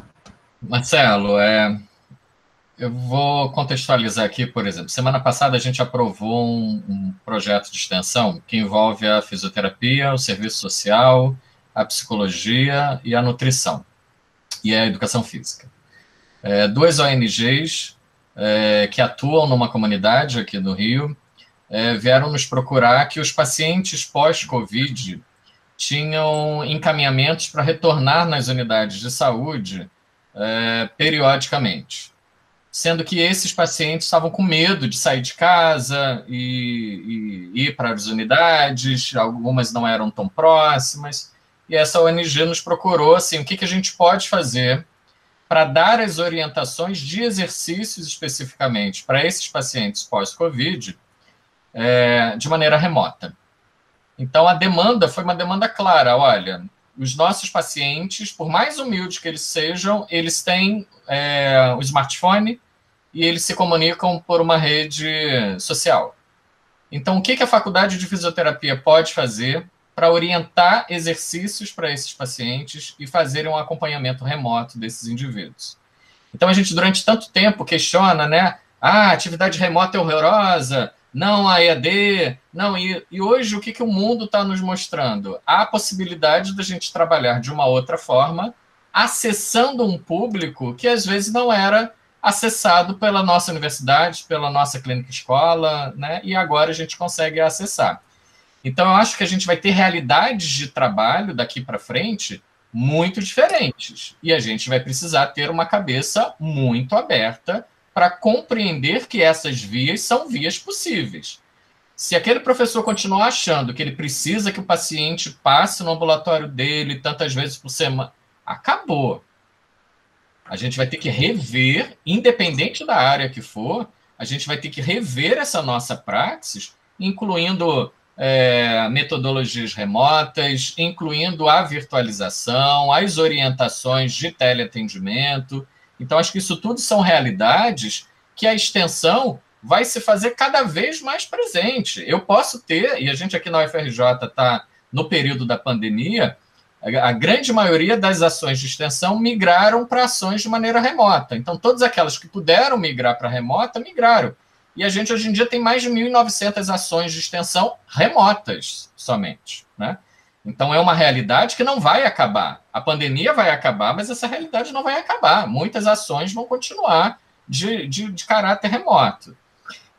Marcelo, eu vou contextualizar aqui, por exemplo. Semana passada a gente aprovou um projeto de extensão que envolve a fisioterapia, o serviço social, a psicologia e a nutrição, e a educação física. Duas ONGs que atuam numa comunidade aqui do Rio vieram nos procurar que os pacientes pós-Covid tinham encaminhamentos para retornar nas unidades de saúde periodicamente, sendo que esses pacientes estavam com medo de sair de casa e ir para as unidades, algumas não eram tão próximas, e essa ONG nos procurou, assim, o que a gente pode fazer para dar as orientações de exercícios especificamente para esses pacientes pós-Covid de maneira remota. Então, a demanda foi uma demanda clara. Olha, os nossos pacientes, por mais humildes que eles sejam, eles têm o smartphone e eles se comunicam por uma rede social. Então, o que a faculdade de fisioterapia pode fazer para orientar exercícios para esses pacientes e fazer um acompanhamento remoto desses indivíduos? Então, a gente, durante tanto tempo, questiona, né? A atividade remota é horrorosa, não a EAD, não. E hoje, o que o mundo está nos mostrando? Há a possibilidade da gente trabalhar de uma outra forma, acessando um público que, às vezes, não era acessado pela nossa universidade, pela nossa clínica escola, né? E agora a gente consegue acessar. Então, eu acho que a gente vai ter realidades de trabalho daqui para frente muito diferentes. E a gente vai precisar ter uma cabeça muito aberta para compreender que essas vias são vias possíveis. Se aquele professor continuar achando que ele precisa que o paciente passe no ambulatório dele tantas vezes por semana, acabou. A gente vai ter que rever, independente da área que for, a gente vai ter que rever essa nossa praxis, incluindo metodologias remotas, incluindo a virtualização, as orientações de teleatendimento. Então, acho que isso tudo são realidades que a extensão vai se fazer cada vez mais presente. Eu posso ter, e a gente aqui na UFRJ está no período da pandemia, a grande maioria das ações de extensão migraram para ações de maneira remota. Então, todas aquelas que puderam migrar para remota, migraram. E a gente, hoje em dia, tem mais de 1.900 ações de extensão remotas somente, né? Então, é uma realidade que não vai acabar. A pandemia vai acabar, mas essa realidade não vai acabar. Muitas ações vão continuar de caráter remoto.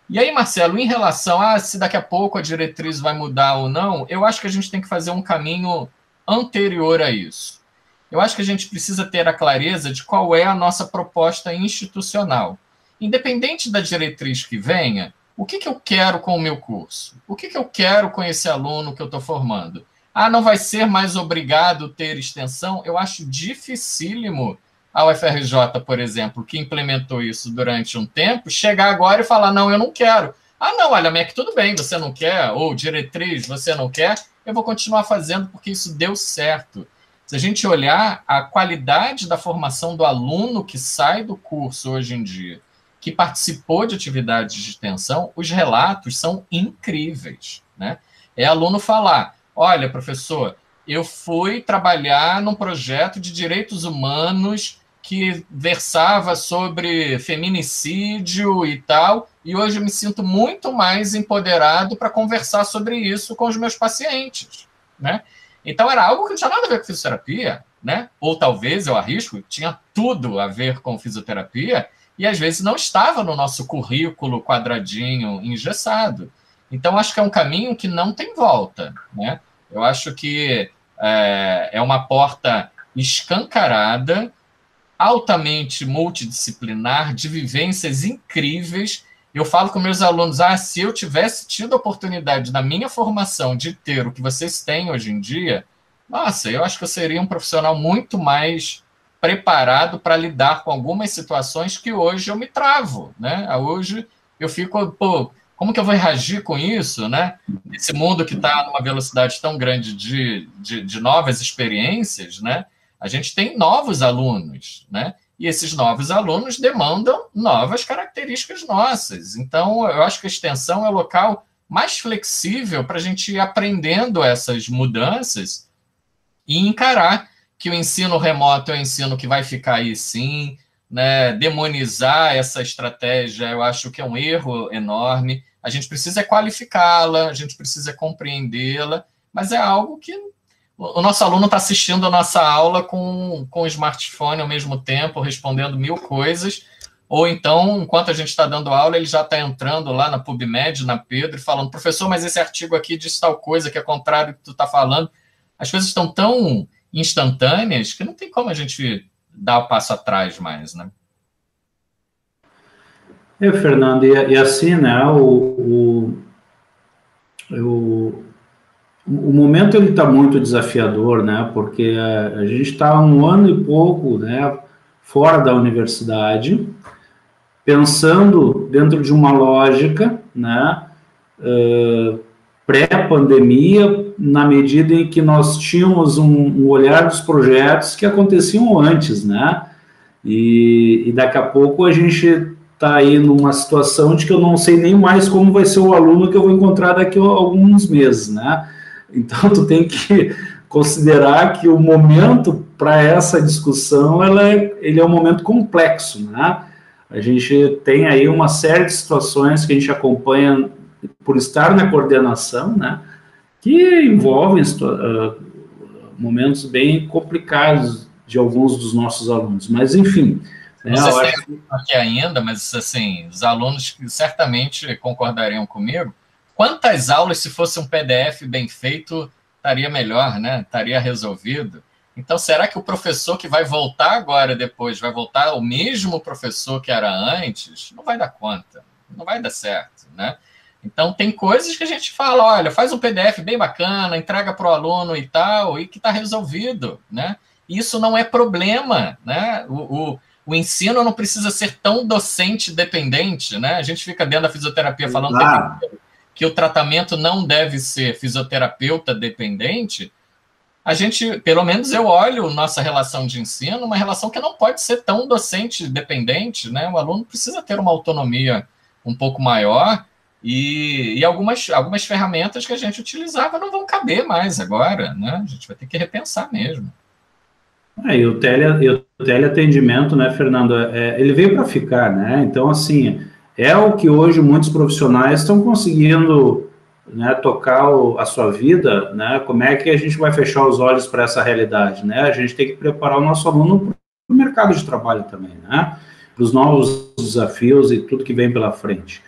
E aí, Marcelo, em relação a se daqui a pouco a diretriz vai mudar ou não, eu acho que a gente tem que fazer um caminho anterior a isso. Eu acho que a gente precisa ter a clareza de qual é a nossa proposta institucional. Independente da diretriz que venha, o que eu quero com o meu curso? O que eu quero com esse aluno que eu estou formando? Ah, não vai ser mais obrigado ter extensão? Eu acho dificílimo a UFRJ, por exemplo, que implementou isso durante um tempo, chegar agora e falar, não, eu não quero. Ah, não, olha, MEC, tudo bem, você não quer, ou diretriz, você não quer, eu vou continuar fazendo porque isso deu certo. Se a gente olhar a qualidade da formação do aluno que sai do curso hoje em dia, que participou de atividades de extensão, os relatos são incríveis, né? É aluno falar, olha, professor, eu fui trabalhar num projeto de direitos humanos que versava sobre feminicídio e tal, e hoje eu me sinto muito mais empoderado para conversar sobre isso com os meus pacientes, né? Então, era algo que não tinha nada a ver com fisioterapia, né? Ou talvez, eu arrisco, tinha tudo a ver com fisioterapia, e às vezes não estava no nosso currículo quadradinho, engessado. Então, acho que é um caminho que não tem volta, né? Eu acho que é uma porta escancarada, altamente multidisciplinar, de vivências incríveis. Eu falo com meus alunos, se eu tivesse tido a oportunidade na minha formação de ter o que vocês têm hoje em dia, nossa, eu acho que eu seria um profissional muito mais preparado para lidar com algumas situações que hoje eu me travo, né? Hoje eu fico, como que eu vou reagir com isso, né? Nesse mundo que está numa velocidade tão grande de novas experiências, né? A gente tem novos alunos, né? E esses novos alunos demandam novas características nossas. Então, eu acho que a extensão é o local mais flexível para a gente ir aprendendo essas mudanças e encarar que o ensino remoto é um ensino que vai ficar aí sim, né? Demonizar essa estratégia, eu acho que é um erro enorme. A gente precisa qualificá-la, a gente precisa compreendê-la, mas é algo que o nosso aluno está assistindo a nossa aula com o smartphone ao mesmo tempo, respondendo 1000 coisas, ou então, enquanto a gente está dando aula, ele já está entrando lá na PubMed, na Pedro, e falando, professor, mas esse artigo aqui diz tal coisa, que é contrário do que tu está falando. As coisas estão tão instantâneas que não tem como a gente dar o passo atrás mais, né? Fernando, e assim, né, o momento ele está muito desafiador, né, porque a gente está há 1 ano e pouco, né, fora da universidade, pensando dentro de uma lógica, né, pré-pandemia, na medida em que nós tínhamos um olhar dos projetos que aconteciam antes, né, e daqui a pouco a gente está aí numa situação de que eu não sei nem mais como vai ser o aluno que eu vou encontrar daqui a alguns meses, né? Então, tu tem que considerar que o momento para essa discussão, ele é um momento complexo, né? A gente tem aí uma série de situações que a gente acompanha por estar na coordenação, né? Que envolvem momentos bem complicados de alguns dos nossos alunos. Mas, enfim... Não sei se tem aqui ainda, mas assim, os alunos certamente concordariam comigo. Quantas aulas, se fosse um PDF bem feito, estaria melhor, né? Estaria resolvido. Então, será que o professor que vai voltar agora depois, vai voltar o mesmo professor que era antes? Não vai dar conta, não vai dar certo, né? Então, tem coisas que a gente fala, olha, faz um PDF bem bacana, entrega para o aluno e tal, e que está resolvido, né? Isso não é problema, né? o ensino não precisa ser tão docente dependente, né? A gente fica dentro da fisioterapia falando que o tratamento não deve ser fisioterapeuta dependente. A gente, pelo menos eu olho nossa relação de ensino, uma relação que não pode ser tão docente dependente, né? O aluno precisa ter uma autonomia um pouco maior e algumas ferramentas que a gente utilizava não vão caber mais agora, né? A gente vai ter que repensar mesmo. E o teleatendimento, né, Fernando, ele veio para ficar, né? Então, assim, é o que hoje muitos profissionais estão conseguindo, né, tocar a sua vida, né? Como é que a gente vai fechar os olhos para essa realidade, né? A gente tem que preparar o nosso aluno para o mercado de trabalho também, né? Para os novos desafios e tudo que vem pela frente.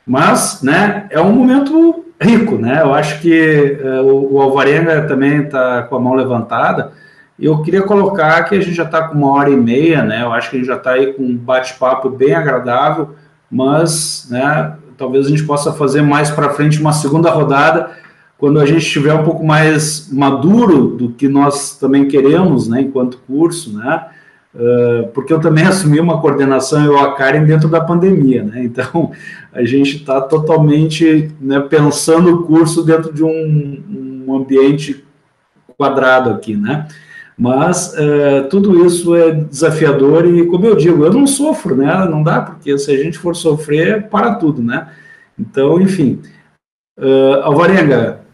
Mas, né, é um momento rico, né? Eu acho que o Alvarenga também está com a mão levantada. Eu queria colocar que a gente já está com 1h30, né? Eu acho que a gente já está aí com um bate-papo bem agradável, mas, né, talvez a gente possa fazer mais para frente uma segunda rodada, quando a gente estiver um pouco mais maduro do que nós também queremos, né, enquanto curso, né? Porque eu também assumi uma coordenação, eu e a Karen, dentro da pandemia, né? Então, a gente está totalmente, né, pensando o curso dentro de um ambiente quadrado aqui, né? Mas tudo isso é desafiador e, como eu digo, eu não sofro, né? Não dá, porque se a gente for sofrer, para tudo, né? Então, enfim. Alvarenga.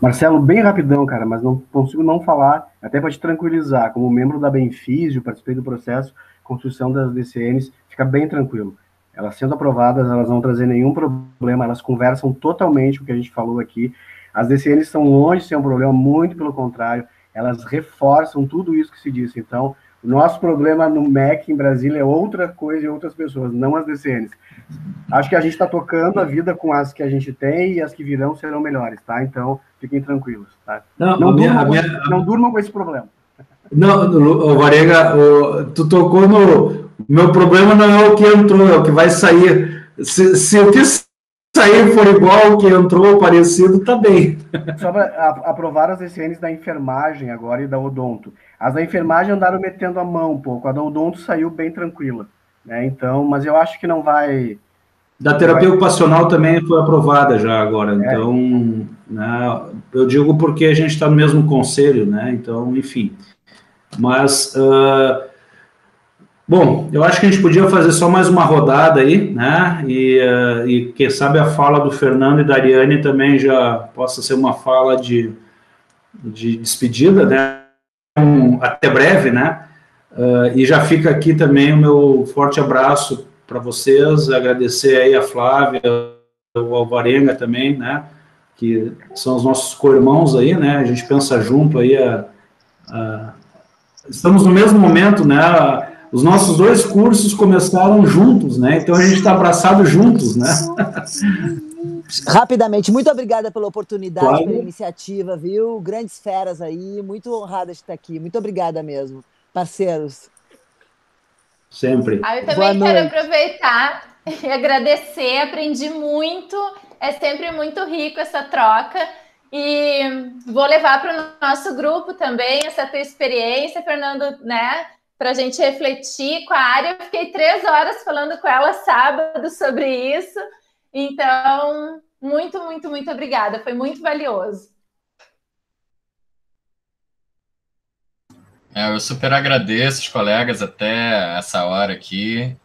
Marcelo, bem rapidão, cara, mas não consigo não falar, até para te tranquilizar, como membro da Benfísio, participei do processo de construção das DCNs, fica bem tranquilo. Elas sendo aprovadas, elas não vão trazer nenhum problema, elas conversam totalmente com o que a gente falou aqui. As DCNs estão longe de ser um problema, muito pelo contrário, elas reforçam tudo isso que se disse. Então, o nosso problema no MEC em Brasília é outra coisa e outras pessoas, não as DCNs. Acho que a gente está tocando a vida com as que a gente tem e as que virão serão melhores, tá? Então, fiquem tranquilos, tá? Não durmam com esse problema. Não, Varega, tu tocou no... Meu problema não é o que entrou, é o que vai sair. Se o que sair for igual ao que entrou, parecido, tá bem. Só para aprovar as DCNs da enfermagem agora e da odonto. As da enfermagem andaram metendo a mão um pouco, a da odonto saiu bem tranquila, né? Então, mas eu acho que não vai... Da terapia ocupacional também foi aprovada já agora, então, né, eu digo porque a gente está no mesmo conselho, né, então, enfim. Mas, bom, eu acho que a gente podia fazer só mais uma rodada aí, né, e quem sabe a fala do Fernando e da Ariane também já possa ser uma fala de despedida, né, até breve, né, e já fica aqui também o meu forte abraço para vocês, agradecer aí a Flávia, o Alvarenga também, né, que são os nossos co-irmãos aí, né, a gente pensa junto aí, estamos no mesmo momento, né, os nossos 2 cursos começaram juntos, né, então a gente está abraçado juntos, né. Rapidamente, muito obrigada pela oportunidade, pela iniciativa, viu, grandes feras aí, muito honrada de estar aqui, muito obrigada mesmo, parceiros. Sempre. Eu também quero aproveitar e agradecer, aprendi muito, é sempre muito rico essa troca e vou levar para o nosso grupo também essa tua experiência, Fernando, né, para a gente refletir com a área. Eu fiquei 3 horas falando com ela sábado sobre isso, então, muito, muito, muito obrigada, foi muito valioso. Eu super agradeço os colegas até essa hora aqui.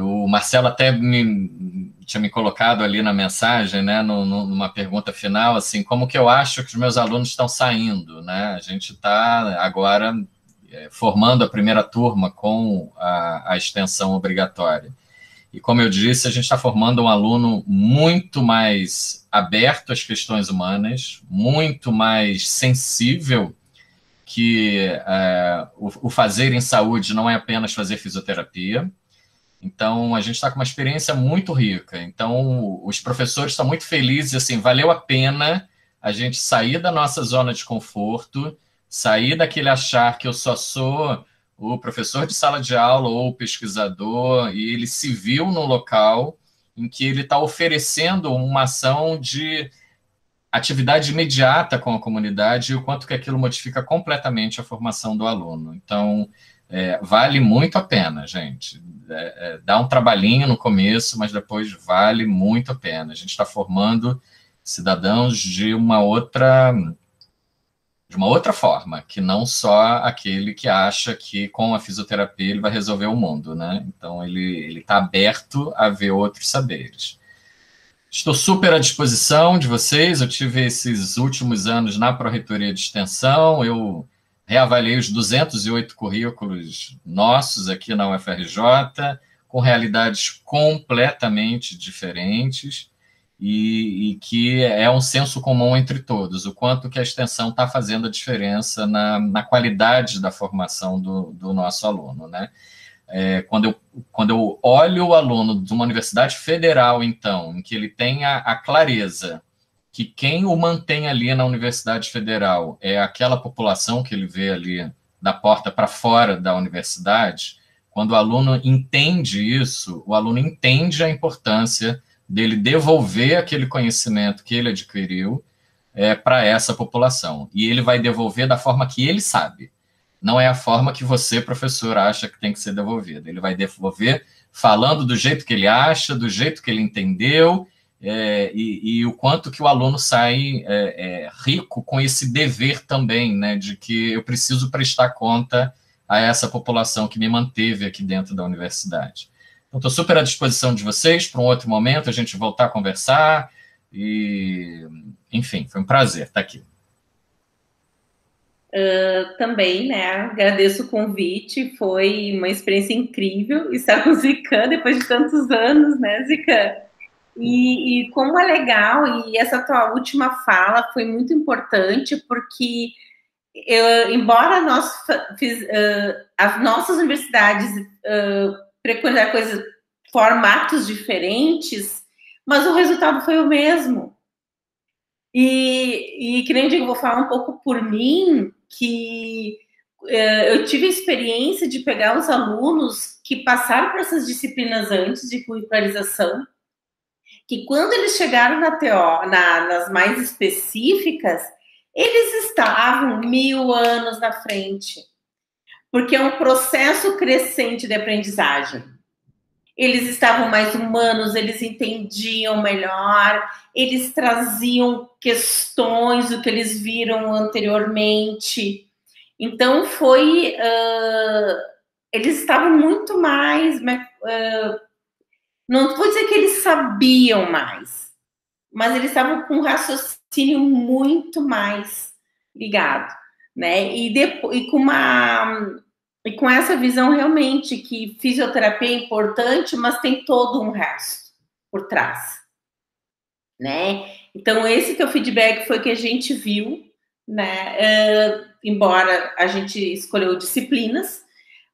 O Marcelo até tinha me colocado ali na mensagem, né, numa pergunta final, assim, como que eu acho que os meus alunos estão saindo, né? A gente está agora formando a primeira turma com a extensão obrigatória. E como eu disse, a gente está formando um aluno muito mais aberto às questões humanas, muito mais sensível, que o fazer em saúde não é apenas fazer fisioterapia. Então, a gente está com uma experiência muito rica. Então, os professores estão muito felizes, assim, valeu a pena a gente sair da nossa zona de conforto, sair daquele achar que eu só sou o professor de sala de aula ou o pesquisador, e ele se viu no local em que ele está oferecendo uma ação de atividade imediata com a comunidade e o quanto que aquilo modifica completamente a formação do aluno. Então, vale muito a pena, gente. Dá um trabalhinho no começo, mas depois vale muito a pena. A gente está formando cidadãos de uma outra forma, que não só aquele que acha que com a fisioterapia ele vai resolver o mundo, né? Então, ele está aberto a ver outros saberes. Estou super à disposição de vocês. Eu tive esses últimos anos na Pró-Reitoria de Extensão, eu reavaliei os 208 currículos nossos aqui na UFRJ, com realidades completamente diferentes, e que é um senso comum entre todos, o quanto que a extensão está fazendo a diferença na qualidade da formação do nosso aluno, né? Quando eu olho o aluno de uma universidade federal, então, em que ele tenha a clareza que quem o mantém ali na universidade federal é aquela população que ele vê ali da porta para fora da universidade, quando o aluno entende isso, o aluno entende a importância dele devolver aquele conhecimento que ele adquiriu para essa população. E ele vai devolver da forma que ele sabe. Não é a forma que você, professor, acha que tem que ser devolvida. Ele vai devolver falando do jeito que ele acha, do jeito que ele entendeu, e o quanto que o aluno sai rico com esse dever também, né, de que eu preciso prestar conta a essa população que me manteve aqui dentro da universidade. Então, estou super à disposição de vocês para um outro momento, a gente voltar a conversar, e, enfim, foi um prazer estar aqui. Também, né, agradeço o convite, foi uma experiência incrível estar com o Zican depois de tantos anos, né, Zican? E como é legal, e essa tua última fala foi muito importante, porque embora as nossas universidades preconizar coisas, formatos diferentes, mas o resultado foi o mesmo. E que nem eu digo, vou falar um pouco por mim, que eu tive a experiência de pegar os alunos que passaram por essas disciplinas antes de curricularização, que quando eles chegaram na TO, nas mais específicas, eles estavam 1000 anos na frente, porque é um processo crescente de aprendizagem. Eles estavam mais humanos, eles entendiam melhor, eles traziam questões do que eles viram anteriormente. Então, eles estavam muito mais... não vou dizer que eles sabiam mais, mas eles estavam com um raciocínio muito mais ligado, né? E com essa visão realmente que fisioterapia é importante, mas tem todo um resto por trás, né? Então, esse que é o feedback foi que a gente viu, né? Embora a gente escolheu disciplinas,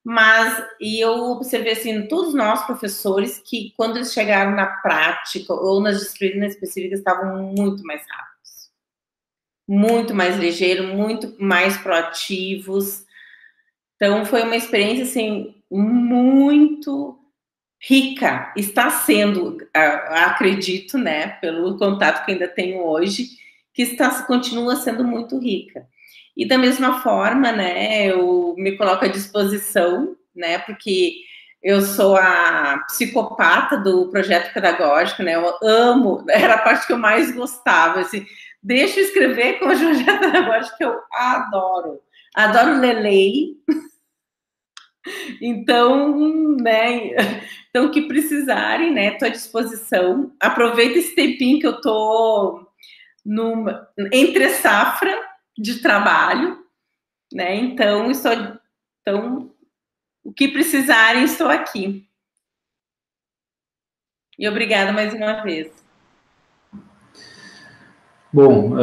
mas eu observei assim, todos nós professores, que quando eles chegaram na prática ou nas disciplinas específicas, estavam muito mais rápidos, muito mais ligeiros, muito mais proativos. Então, foi uma experiência, assim, muito rica. Está sendo, acredito, né, pelo contato que ainda tenho hoje, que continua sendo muito rica. E da mesma forma, né, eu me coloco à disposição, né, porque eu sou a psicopata do projeto pedagógico, né, eu amo, era a parte que eu mais gostava, assim, deixa eu escrever com o projeto pedagógico que eu adoro ler lei. Então, né, então, o que precisarem, né, estou à disposição. Aproveita esse tempinho que eu estou entre safra de trabalho, né, então, o que precisarem, estou aqui. E obrigada mais uma vez. Bom,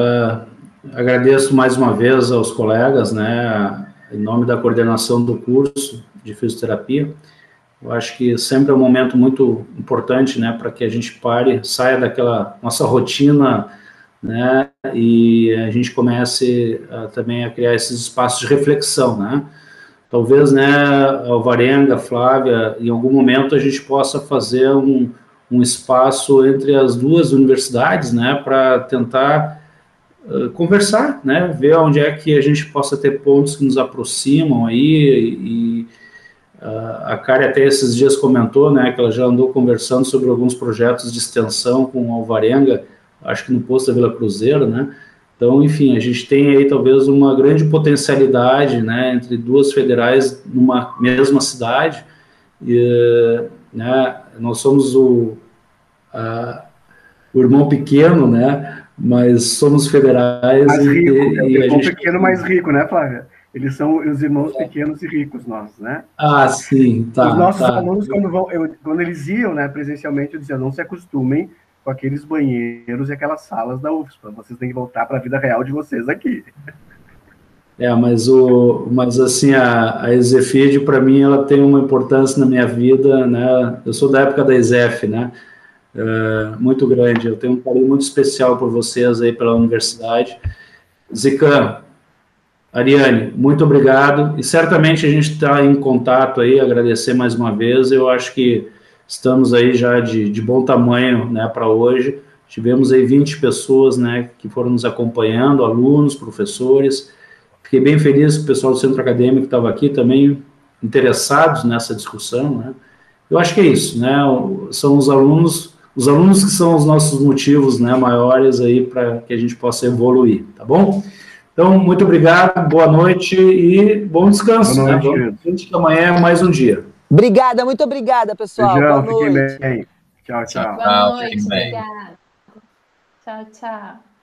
agradeço mais uma vez aos colegas, né, em nome da coordenação do curso de fisioterapia. Eu acho que sempre é um momento muito importante, né, para que a gente saia daquela nossa rotina, né, e a gente comece também a criar esses espaços de reflexão, né. Talvez, né, Alvarenga, Flávia, em algum momento a gente possa fazer um espaço entre as duas universidades, né, para tentar conversar, né, ver onde é que a gente possa ter pontos que nos aproximam aí, e a Kari até esses dias comentou, né, que ela já andou conversando sobre alguns projetos de extensão com Alvarenga, acho que no posto da Vila Cruzeiro, né, então, enfim, a gente tem aí talvez uma grande potencialidade, né, entre duas federais numa mesma cidade, e, né, nós somos o irmão pequeno, né, mas somos federais. Mais rico, e o irmão gente... pequeno mais rico, né, Flávia? Eles são os irmãos pequenos e ricos nossos, né? Ah, sim, tá. Os nossos tá. alunos, quando eles iam, né, presencialmente, eu dizia, não se acostumem com aqueles banheiros e aquelas salas da UFSPA, vocês têm que voltar para a vida real de vocês aqui. Mas assim, a Exefid, para mim, ela tem uma importância na minha vida, né? Eu sou da época da Exef, né? Muito grande. Eu tenho um carinho muito especial por vocês aí pela universidade. Zican, Ariane, muito obrigado. E certamente a gente está em contato aí, agradecer mais uma vez. Eu acho que estamos aí já de bom tamanho, né, para hoje. Tivemos aí 20 pessoas, né, que foram nos acompanhando, alunos, professores. Fiquei bem feliz que o pessoal do centro acadêmico estava aqui também interessados nessa discussão, né. Eu acho que é isso, né, são os alunos que são os nossos motivos, né, maiores aí para que a gente possa evoluir, tá bom? Então, muito obrigado, boa noite e bom descanso. Boa noite, né? Vamos que amanhã é mais um dia. Obrigada, muito obrigada, pessoal. Beijão, boa noite. Fiquem bem. Tchau, tchau. Boa noite, obrigada. Tchau, tchau.